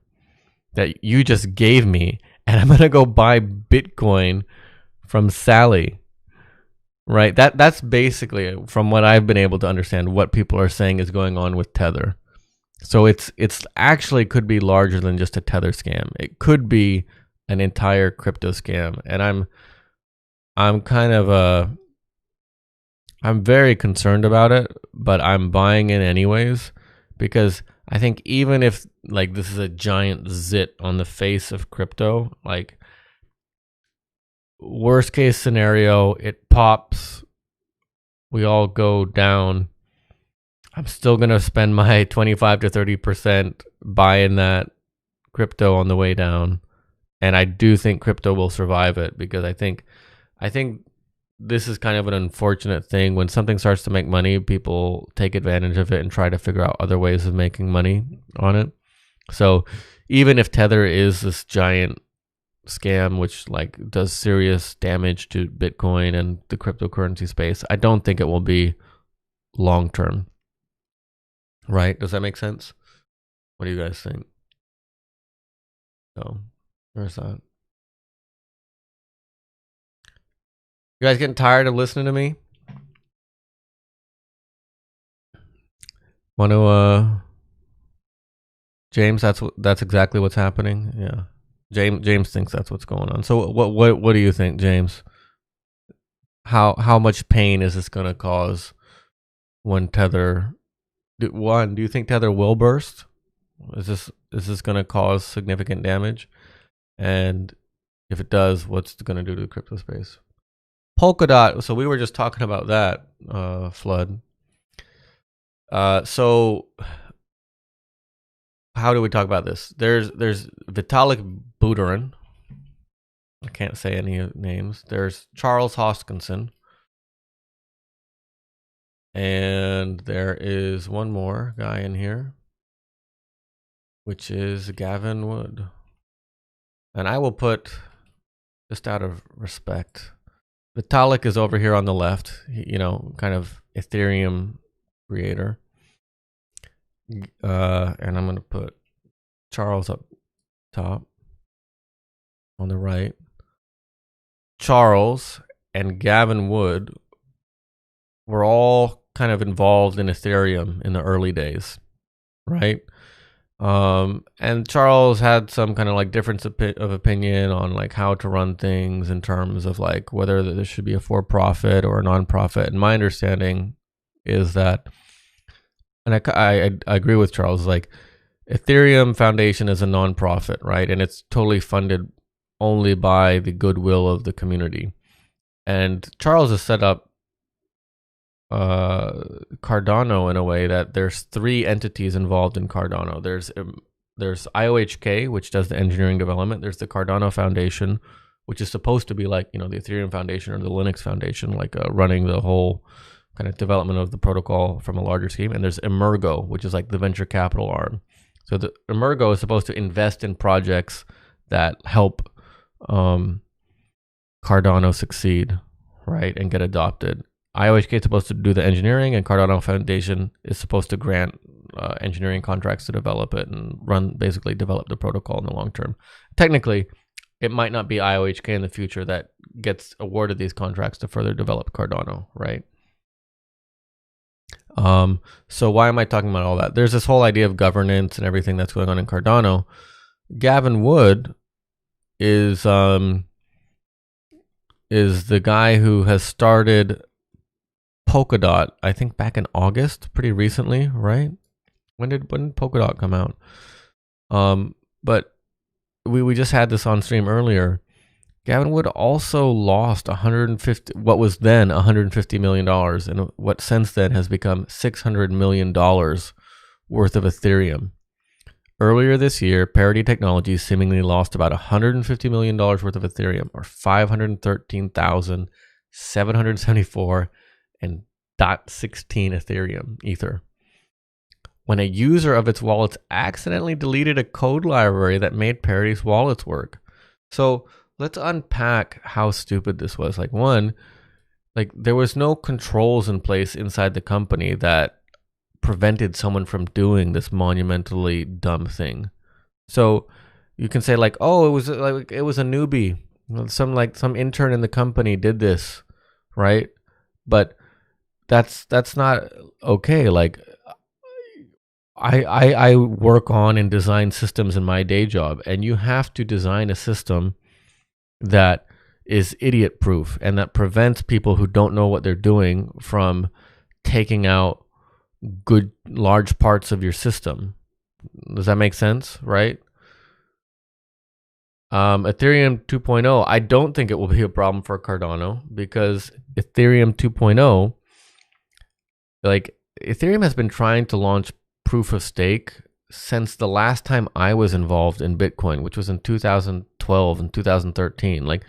that you just gave me, and I'm going to go buy Bitcoin from Sally. Right? That's basically, from what I've been able to understand, what people are saying is going on with Tether. So it's actually could be larger than just a Tether scam. It could be an entire crypto scam, and I'm kind of I'm very concerned about it, but I'm buying in anyways, because I think even if like this is a giant zit on the face of crypto, like worst case scenario, it pops, we all go down, I'm still going to spend my 25 to 30% buying that crypto on the way down. And I do think crypto will survive it, because I think this is kind of an unfortunate thing. When something starts to make money, people take advantage of it and try to figure out other ways of making money on it. So even if Tether is this giant scam which like does serious damage to Bitcoin and the cryptocurrency space, I don't think it will be long term. Right? Does that make sense? What do you guys think? So there's that. You guys getting tired of listening to me? Want to James, that's exactly what's happening. Yeah. James thinks that's what's going on. So what do you think, James? How much pain is this going to cause when Tether? Do you think Tether will burst? Is this going to cause significant damage? And if it does, what's it going to do to the crypto space? Polkadot. So we were just talking about that, Flood. So how do we talk about this? There's Vitalik Buterin. I can't say any names. There's Charles Hoskinson. And there is one more guy in here, which is Gavin Wood. And I will put, just out of respect, Vitalik is over here on the left, kind of Ethereum creator. And I'm going to put Charles up top on the right. Charles and Gavin Wood were all kind of involved in Ethereum in the early days, right? And Charles had some kind of like difference of opinion on like how to run things in terms of like whether this should be a for-profit or a non-profit. And my understanding is that, and I agree with Charles, like Ethereum Foundation is a non-profit, right? And it's totally funded only by the goodwill of the community. And Charles has set up Cardano in a way that there's three entities involved in Cardano. There's IOHK, which does the engineering development. There's the Cardano Foundation, which is supposed to be like, the Ethereum Foundation or the Linux Foundation, like running the whole kind of development of the protocol from a larger scheme. And there's Emergo, which is like the venture capital arm. So the Emergo is supposed to invest in projects that help Cardano succeed, right, and get adopted. IOHK is supposed to do the engineering, and Cardano Foundation is supposed to grant engineering contracts to develop it and basically develop the protocol in the long term. Technically, it might not be IOHK in the future that gets awarded these contracts to further develop Cardano, right? So why am I talking about all that? There's this whole idea of governance and everything that's going on in Cardano. Gavin Wood is the guy who has started Polkadot, I think back in August, pretty recently, right? When did Polkadot come out? But we just had this on stream earlier. Gavin Wood also lost what was then $150 million, and what since then has become $600 million worth of Ethereum. Earlier this year, Parity Technologies seemingly lost about $150 million worth of Ethereum, or 513,774 and 0.16 Ethereum Ether, when a user of its wallets accidentally deleted a code library that made Parity's wallets work. So let's unpack how stupid this was. Like, one, like there was no controls in place inside the company that prevented someone from doing this monumentally dumb thing. So you can say like, oh, it was a newbie. Some intern in the company did this, right? But that's not okay. Like I work on and design systems in my day job, and you have to design a system that is idiot proof and that prevents people who don't know what they're doing from taking out good large parts of your system. Does that make sense, right? Ethereum 2.0, I don't think it will be a problem for Cardano, because Ethereum 2.0, like Ethereum has been trying to launch proof of stake since the last time I was involved in Bitcoin, which was in 2012 and 2013. Like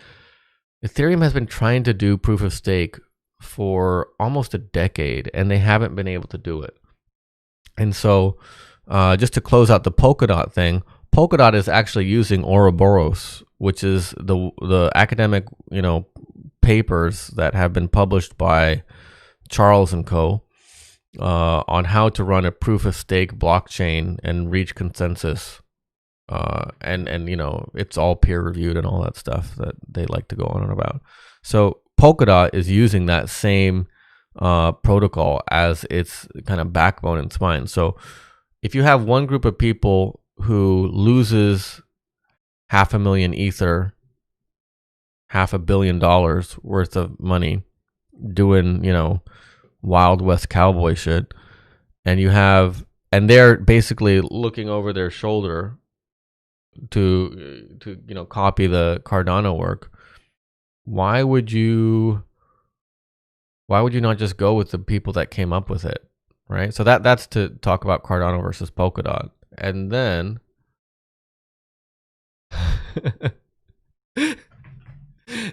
Ethereum has been trying to do proof of stake for almost a decade, and they haven't been able to do it. And so just to close out the Polkadot thing, Polkadot is actually using Ouroboros, which is the academic, papers that have been published by Charles and Co. On how to run a proof of stake blockchain and reach consensus. And it's all peer reviewed and all that stuff that they like to go on and about. So Polkadot is using that same protocol as its kind of backbone and spine. So if you have one group of people who loses 500,000 Ether, $500 million worth of money doing, Wild West cowboy shit, and they're basically looking over their shoulder to copy the Cardano work, why would you not just go with the people that came up with it, right? So that's to talk about Cardano versus Polkadot. And then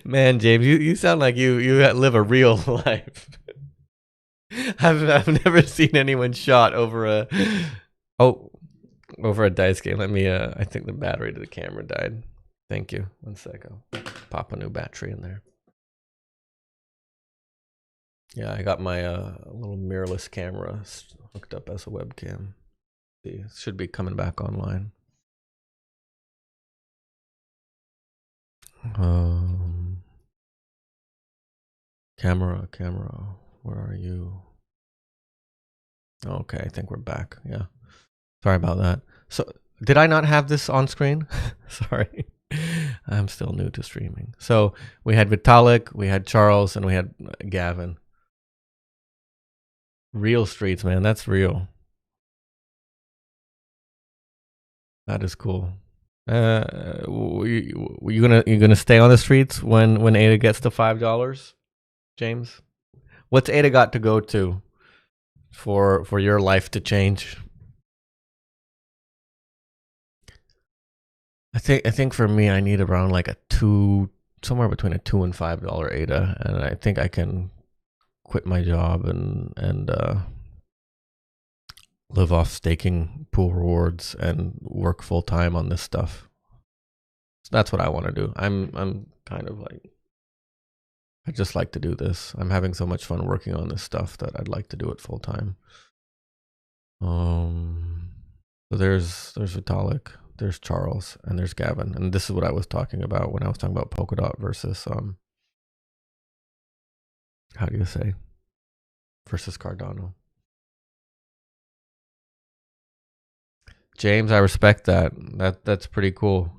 man, James, you sound like you live a real life. I've never seen anyone shot over a dice game. Let me I think the battery to the camera died. Thank you. 1 sec. I'll pop a new battery in there. Yeah, I got my little mirrorless camera hooked up as a webcam. See, it should be coming back online. Camera, where are you? Okay, I think we're back. Yeah. Sorry about that. So, did I not have this on screen? Sorry. I'm still new to streaming. So, we had Vitalik, we had Charles, and we had Gavin. Real streets, man. That's real. That is cool. You gonna stay on the streets when ADA gets to $5, James? What's Ada got to go to for your life to change? I think for me, I need around like a somewhere between a $2 and $5 ADA, and I think I can quit my job and live off staking pool rewards and work full time on this stuff. So that's what I want to do. I'm kind of like, I just like to do this. I'm having so much fun working on this stuff that I'd like to do it full time. So there's Vitalik, there's Charles, and there's Gavin, and this is what I was talking about when I was talking about Polkadot versus how do you say, versus Cardano. James, I respect that. That's pretty cool.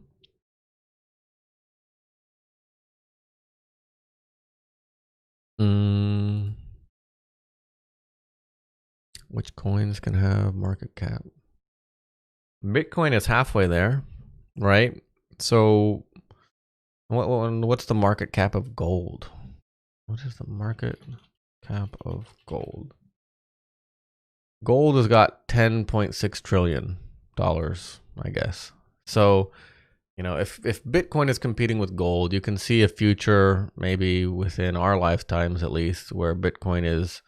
Which coins can have market cap? Bitcoin is halfway there, right? So what's the market cap of gold? What is the market cap of gold? Gold has got $10.6 trillion, I guess. So, you know, if Bitcoin is competing with gold, you can see a future, maybe within our lifetimes at least, where Bitcoin is.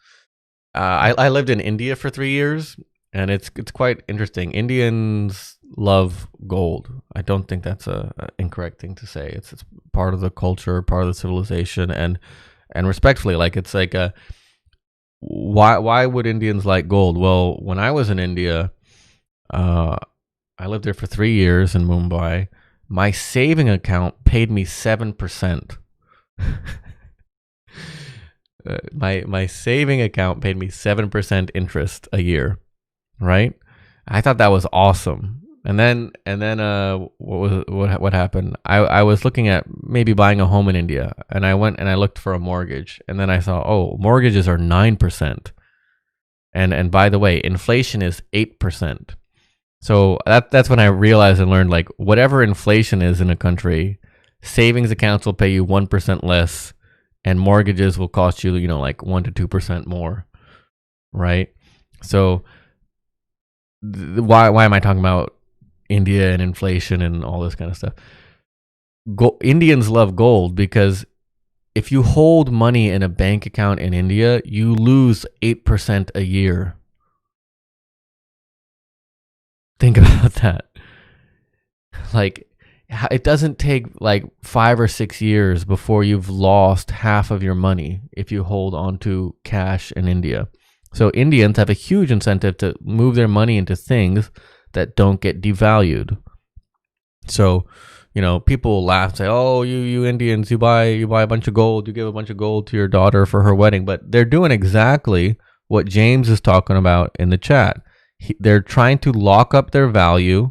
I lived in India for 3 years, and it's quite interesting. Indians love gold. I don't think that's a incorrect thing to say. It's part of the culture, part of the civilization, and respectfully, like, it's like a, why would Indians like gold? Well, when I was in India, I lived there for 3 years in Mumbai. My saving account paid me 7%. My saving account paid me 7% interest a year, right? I thought that was awesome. And then what happened? I was looking at maybe buying a home in India, and I went and I looked for a mortgage, and then I saw, oh, mortgages are 9%. And by the way, inflation is 8%. So that's when I realized and learned, like, whatever inflation is in a country, savings accounts will pay you 1% less, and mortgages will cost you, like 1 to 2% more, right? So why am I talking about India and inflation and all this kind of stuff? Indians love gold because if you hold money in a bank account in India, you lose 8% a year. Think about that. Like, it doesn't take like 5 or 6 years before you've lost half of your money if you hold onto cash in India. So Indians have a huge incentive to move their money into things that don't get devalued. So, people laugh and say, "Oh, you Indians, you buy a bunch of gold, you give a bunch of gold to your daughter for her wedding." But they're doing exactly what James is talking about in the chat. They're trying to lock up their value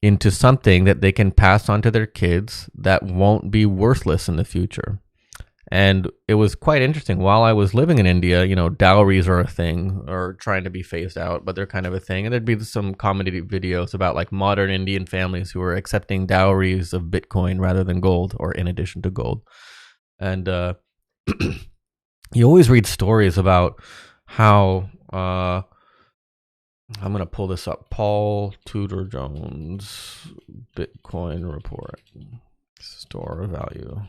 into something that they can pass on to their kids that won't be worthless in the future. And it was quite interesting. While I was living in India, dowries are a thing, or trying to be phased out, but they're kind of a thing. And there'd be some comedy videos about like modern Indian families who are accepting dowries of Bitcoin rather than gold, or in addition to gold. And you always read stories about how, I'm going to pull this up, Paul Tudor Jones Bitcoin report, store of value.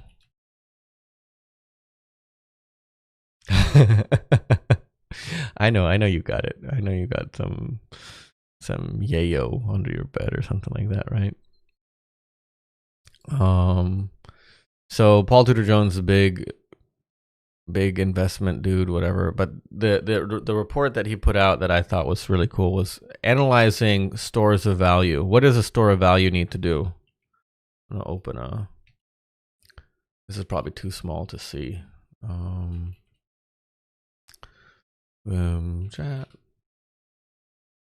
I know you got it. I know you got some yayo under your bed or something like that, right? So Paul Tudor Jones is a big investment dude, whatever. But the report that he put out that I thought was really cool was analyzing stores of value. What does a store of value need to do? I'm gonna open this is probably too small to see. Chat.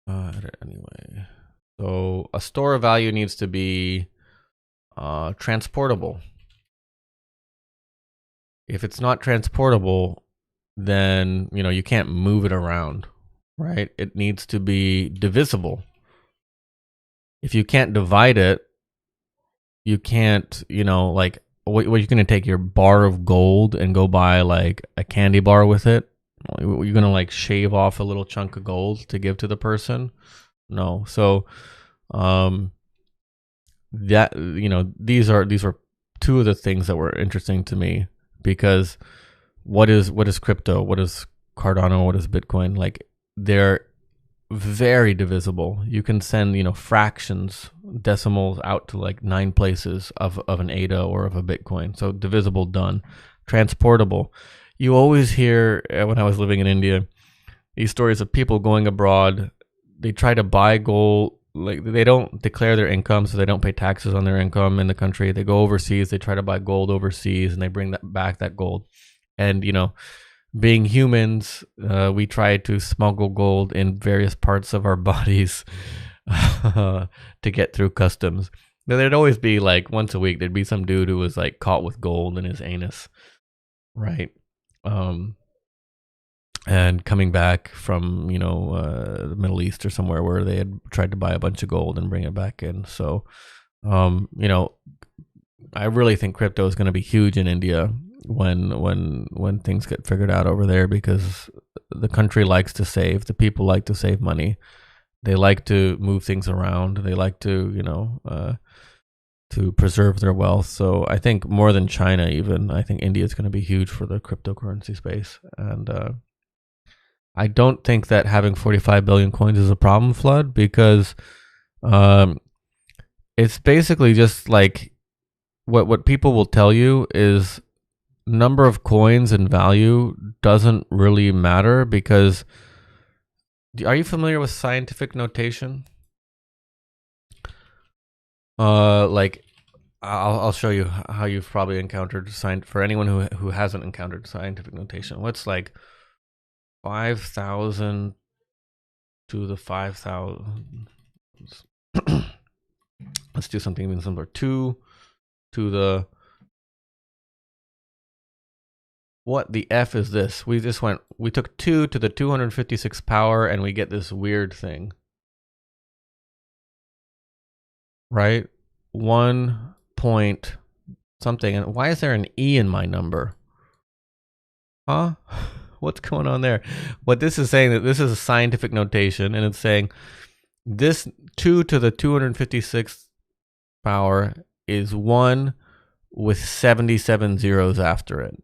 Anyway, so a store of value needs to be transportable. If it's not transportable, then you can't move it around, right? It needs to be divisible. If you can't divide it, you can't like what you're going to take your bar of gold and go buy like a candy bar with it? You're going to like shave off a little chunk of gold to give to the person? No. So, that, these are two of the things that were interesting to me, because what is crypto? What is Cardano? What is Bitcoin? Like, they're very divisible. You can send, fractions, decimals out to like 9 places of an ADA or of a Bitcoin. So divisible, done. Transportable. You always hear, when I was living in India, these stories of people going abroad. They try to buy gold. Like, they don't declare their income, so they don't pay taxes on their income in the country. They go overseas. They try to buy gold overseas, and they bring that gold. And, being humans, we try to smuggle gold in various parts of our bodies to get through customs. But there'd always be like once a week, there'd be some dude who was like caught with gold in his anus, right? And coming back from the Middle East or somewhere where they had tried to buy a bunch of gold and bring it back in. So, I really think crypto is going to be huge in India when things get figured out over there, because the country likes to save. The people like to save money. They like to move things around. They like to to preserve their wealth. So I think more than China, even, I think India is going to be huge for the cryptocurrency space. And I don't think that having 45 billion coins is a problem, Flood, because it's basically just like what people will tell you is number of coins and value doesn't really matter, because are you familiar with scientific notation? Like, I'll show you how you've probably encountered for anyone who hasn't encountered scientific notation. What's like 5,000 to the 5,000? Let's do something even simpler. 2 to the, what the F is this? We took 2 to the 256 power and we get this weird thing. Right? 1 point something. And why is there an E in my number? Huh? What's going on there? What this is saying, that this is a scientific notation, and it's saying this 2 to the 256th power is 1 with 77 zeros after it.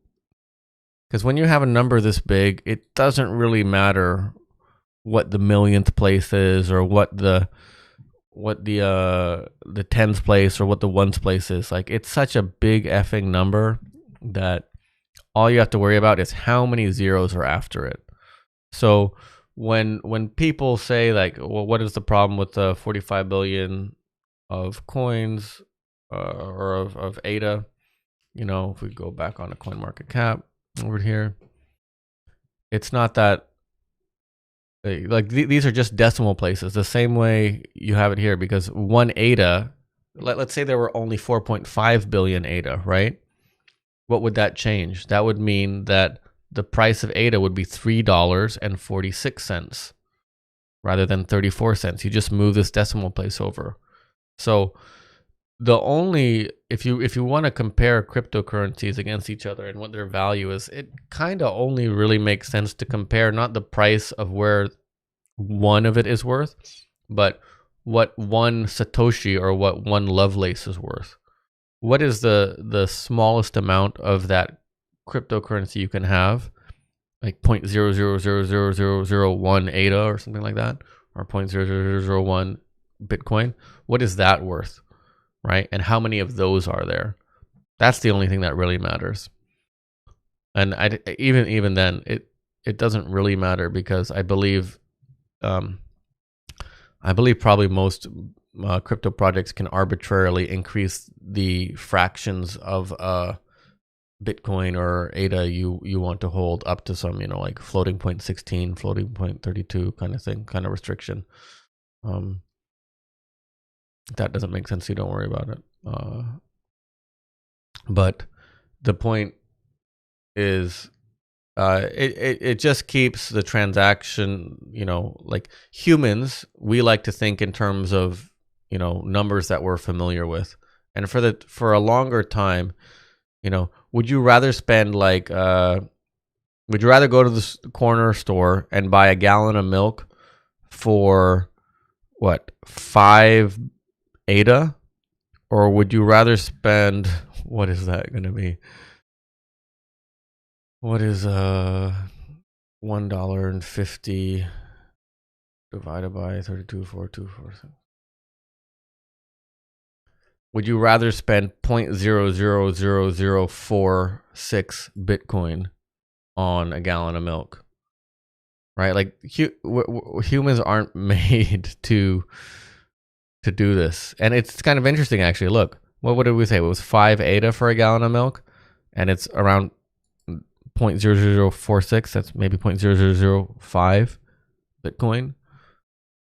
Because when you have a number this big, it doesn't really matter what the millionth place is, or what the tens place, or what the ones place is. Like, it's such a big effing number that all you have to worry about is how many zeros are after it. So when people say like, well, what is the problem with the 45 billion of coins or of ADA? If we go back on a coin market cap over here, it's not that, like, these are just decimal places, the same way you have it here, because one ADA, let's say there were only 4.5 billion ADA, right? What would that change? That would mean that the price of ADA would be $3.46 rather than 34 cents. You just move this decimal place over. So if you want to compare cryptocurrencies against each other and what their value is, it kind of only really makes sense to compare not the price of where one of it is worth, but what one Satoshi or what one Lovelace is worth. What is the smallest amount of that cryptocurrency you can have? Like 0.0000001 ADA or something like that, or 0.00001 Bitcoin. What is that worth, right? And how many of those are there? That's the only thing that really matters. And even then, it doesn't really matter, because I believe probably most crypto projects can arbitrarily increase the fractions of Bitcoin or ADA you want to hold up to some, like floating point 16, floating point 32 kind of thing, kind of restriction. That doesn't make sense, so you don't worry about it. But the point is, it just keeps the transaction, like humans, we like to think in terms of, numbers that we're familiar with. And for a longer time, would you rather spend like would you rather go to the corner store and buy a gallon of milk for what, 5 ADA, or would you rather spend, what is that going to be? What is $1.50 divided by 32.424? Would you rather spend 0.000046 Bitcoin on a gallon of milk? Right? Like humans aren't made to do this. And it's kind of interesting, actually. Look, what did we say? It was 5 ADA for a gallon of milk, and it's around 0.0046. That's maybe 0.0005 Bitcoin,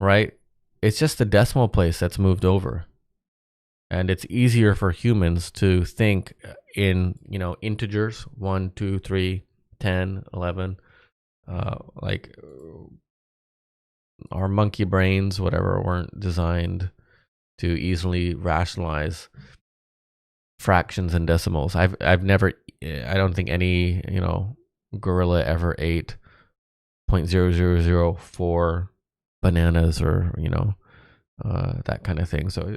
right? It's just the decimal place that's moved over. And it's easier for humans to think in, integers, 1, 2, 3, 10, 11, like our monkey brains, whatever, weren't designed to easily rationalize fractions and decimals. I don't think any, gorilla ever ate 0.0004 bananas or, that kind of thing. So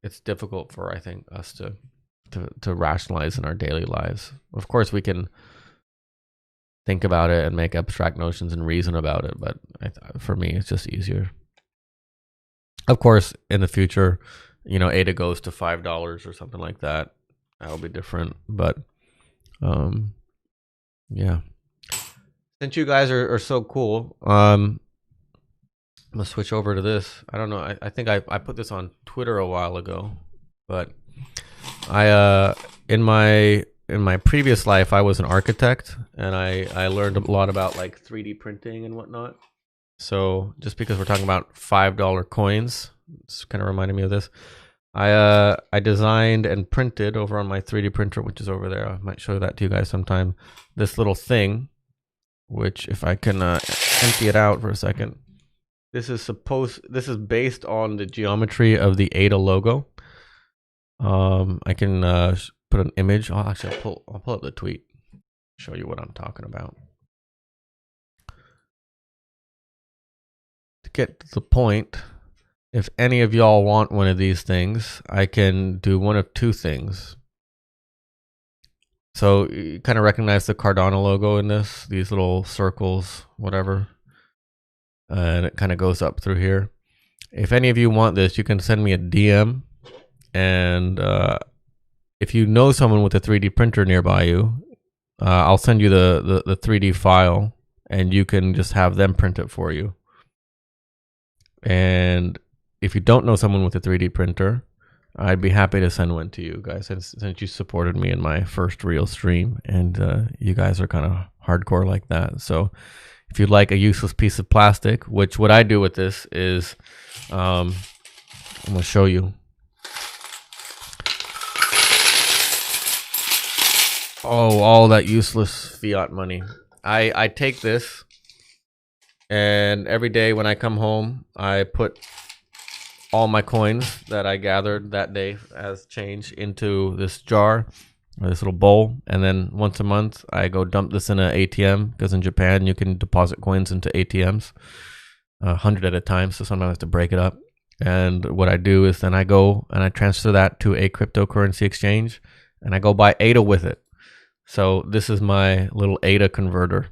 it's difficult for, I think, us to rationalize in our daily lives. Of course, we can think about it and make abstract notions and reason about it, but for me, it's just easier. Of course, in the future, ADA goes to $5 or something like that. That'll be different, but yeah. Since you guys are so cool, I'm gonna switch over to this. I don't know. I think I put this on Twitter a while ago, but I in my previous life I was an architect, and I learned a lot about like 3D printing and whatnot. So just because we're talking about $5 coins, it's kind of reminded me of this. I designed and printed over on my 3D printer, which is over there. I might show that to you guys sometime. This little thing, which if I can empty it out for a second. This is based on the geometry of the ADA logo. I can put an image. I'll pull up the tweet, show you what I'm talking about. To get to the point, if any of y'all want one of these things, I can do one of two things. So you kind of recognize the Cardano logo in this, these little circles, whatever. And it kind of goes up through here. If any of you want this, you can send me a DM. And if you know someone with a 3D printer nearby you, I'll send you the 3D file, and you can just have them print it for you. And if you don't know someone with a 3D printer, I'd be happy to send one to you guys, since you supported me in my first real stream, and you guys are kind of hardcore like that. So if you'd like a useless piece of plastic, which what I do with this is, I'm going to show you. Oh, all that useless fiat money. I take this, and every day when I come home, I put all my coins that I gathered that day as change into this jar, or this little bowl, and then once a month I go dump this in an ATM, because in Japan you can deposit coins into ATMs 100 at a time, so sometimes I have to break it up. And what I do is then I go and I transfer that to a cryptocurrency exchange, and I go buy ADA with it. So this is my little ADA converter,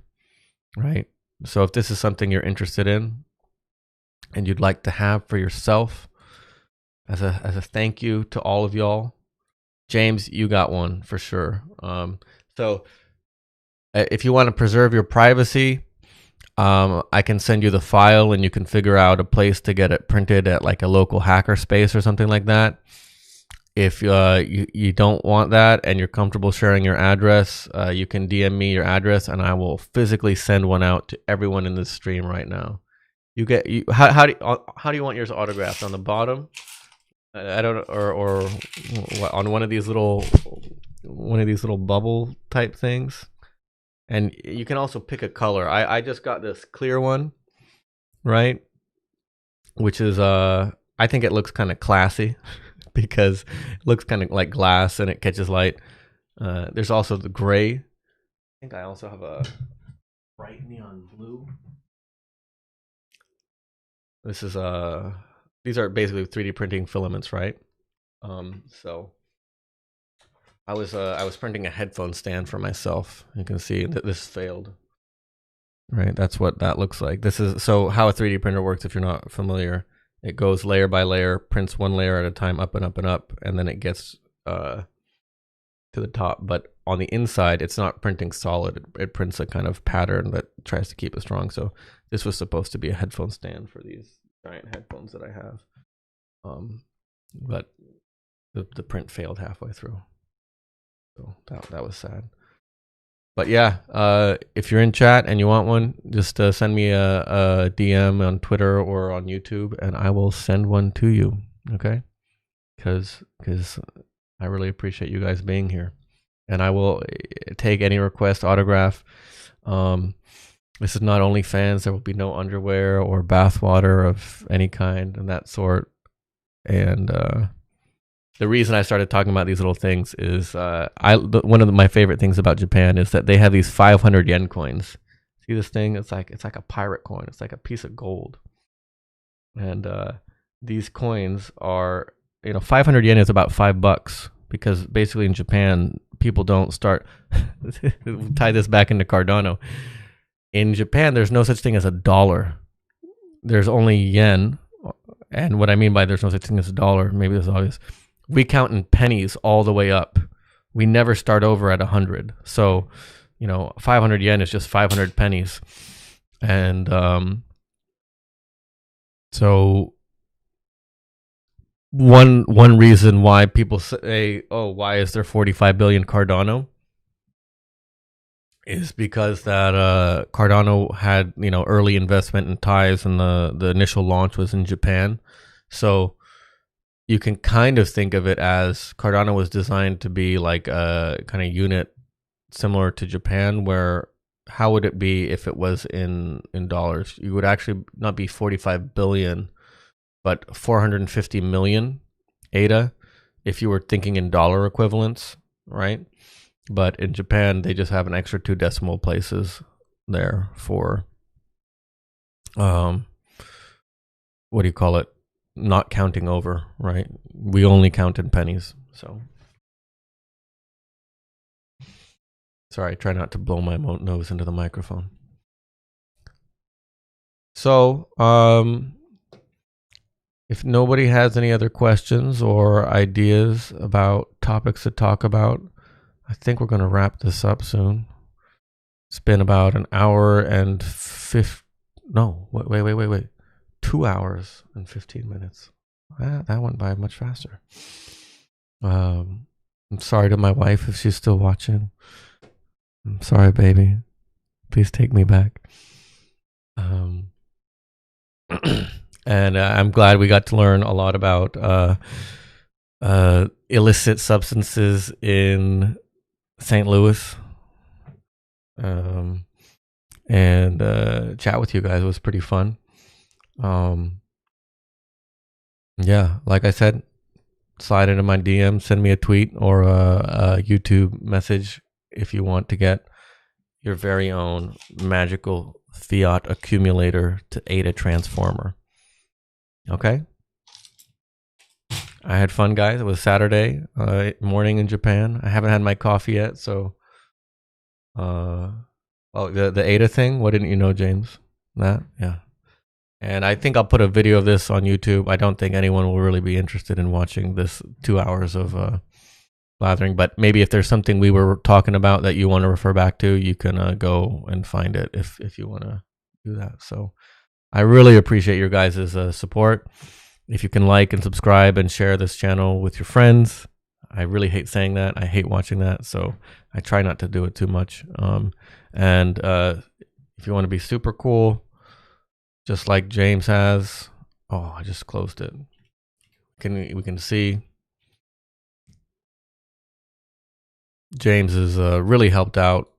right? So if this is something you're interested in and you'd like to have for yourself as a thank you to all of y'all, James, you got one for sure. So if you want to preserve your privacy, I can send you the file, and you can figure out a place to get it printed at like a local hacker space or something like that. If you don't want that and you're comfortable sharing your address, you can DM me your address, and I will physically send one out to everyone in this stream right now. How do you want yours autographed? On the bottom? I don't, or on one of these little bubble type things. And you can also pick a color. I just got this clear one, right? Which is I think it looks kind of classy because it looks kind of like glass and it catches light. There's also the gray. I think I also have a bright neon blue. This is these are basically 3D printing filaments, right? So I was printing a headphone stand for myself. You can see that this failed. Right, that's what that looks like. This is so how a 3D printer works. If you're not familiar, it goes layer by layer, prints one layer at a time, up and up and up, and then it gets to the top. But on the inside, it's not printing solid. It prints a kind of pattern that tries to keep it strong. So this was supposed to be a headphone stand for these giant headphones that I have, but the print failed halfway through. So that was sad. But yeah, if you're in chat and you want one, just send me a DM on Twitter or on YouTube, and I will send one to you. Okay? Because I really appreciate you guys being here, and I will take any request, autograph. This is not OnlyFans. There will be no underwear or bathwater of any kind and that sort. And the reason I started talking about these little things is one of my favorite things about Japan is that they have these 500 yen coins. See this thing? It's like a pirate coin. It's like a piece of gold. And these coins are, 500 yen is about $5, because basically in Japan people don't start tie this back into Cardano. In Japan, there's no such thing as a dollar. There's only yen. And what I mean by there's no such thing as a dollar, maybe this is obvious. We count in pennies all the way up. We never start over at 100. So, 500 yen is just 500 pennies. And so one reason why people say, oh, why is there 45 billion Cardano? Is because that Cardano had, early investment and ties, and the initial launch was in Japan. So you can kind of think of it as Cardano was designed to be like a kind of unit similar to Japan, where how would it be if it was in dollars? You would actually not be 45 billion, but 450 million ADA if you were thinking in dollar equivalents, right? But in Japan, they just have an extra 2 decimal places there for, what do you call it? Not counting over, right? We only count in pennies. So, sorry, try not to blow my nose into the microphone. So, if nobody has any other questions or ideas about topics to talk about, I think we're going to wrap this up soon. It's been about an hour and 2 hours and 15 minutes. That went by much faster. I'm sorry to my wife if she's still watching. I'm sorry, baby. Please take me back. And I'm glad we got to learn a lot about illicit substances in St. Louis. And chat with you guys was pretty fun. Yeah, like I said, slide into my DM, send me a tweet or a YouTube message if you want to get your very own magical fiat accumulator to ADA transformer. Okay? I had fun, guys. It was Saturday morning in Japan. I haven't had my coffee yet, so the ADA thing, what didn't you know, James? That? Yeah. And I think I'll put a video of this on YouTube. I don't think anyone will really be interested in watching this 2 hours of blathering, but maybe if there's something we were talking about that you want to refer back to, you can go and find it if you want to do that. So I really appreciate your guys' support. If you can like and subscribe and share this channel with your friends. I really hate saying that. I hate watching that, so I try not to do it too much. And if you want to be super cool, just like James has. Oh, I just closed it. We can see James has really helped out.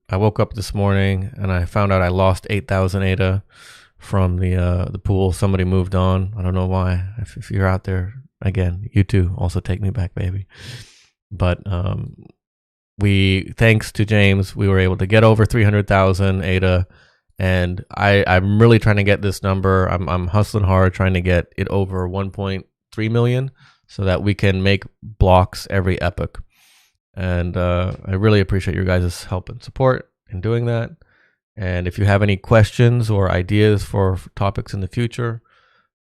I woke up this morning and I found out I lost 8,000 ADA from the pool. Somebody moved on. I don't know why. If you're out there, again, you too. Also take me back, baby. But thanks to James, we were able to get over 300,000 ADA. And I'm really trying to get this number. I'm hustling hard, trying to get it over 1.3 million so that we can make blocks every epoch. And I really appreciate your guys' help and support in doing that. And if you have any questions or ideas for topics in the future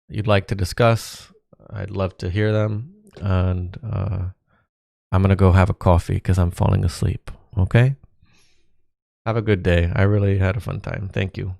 you'd like to discuss, I'd love to hear them. And I'm going to go have a coffee because I'm falling asleep. Okay? Have a good day. I really had a fun time. Thank you.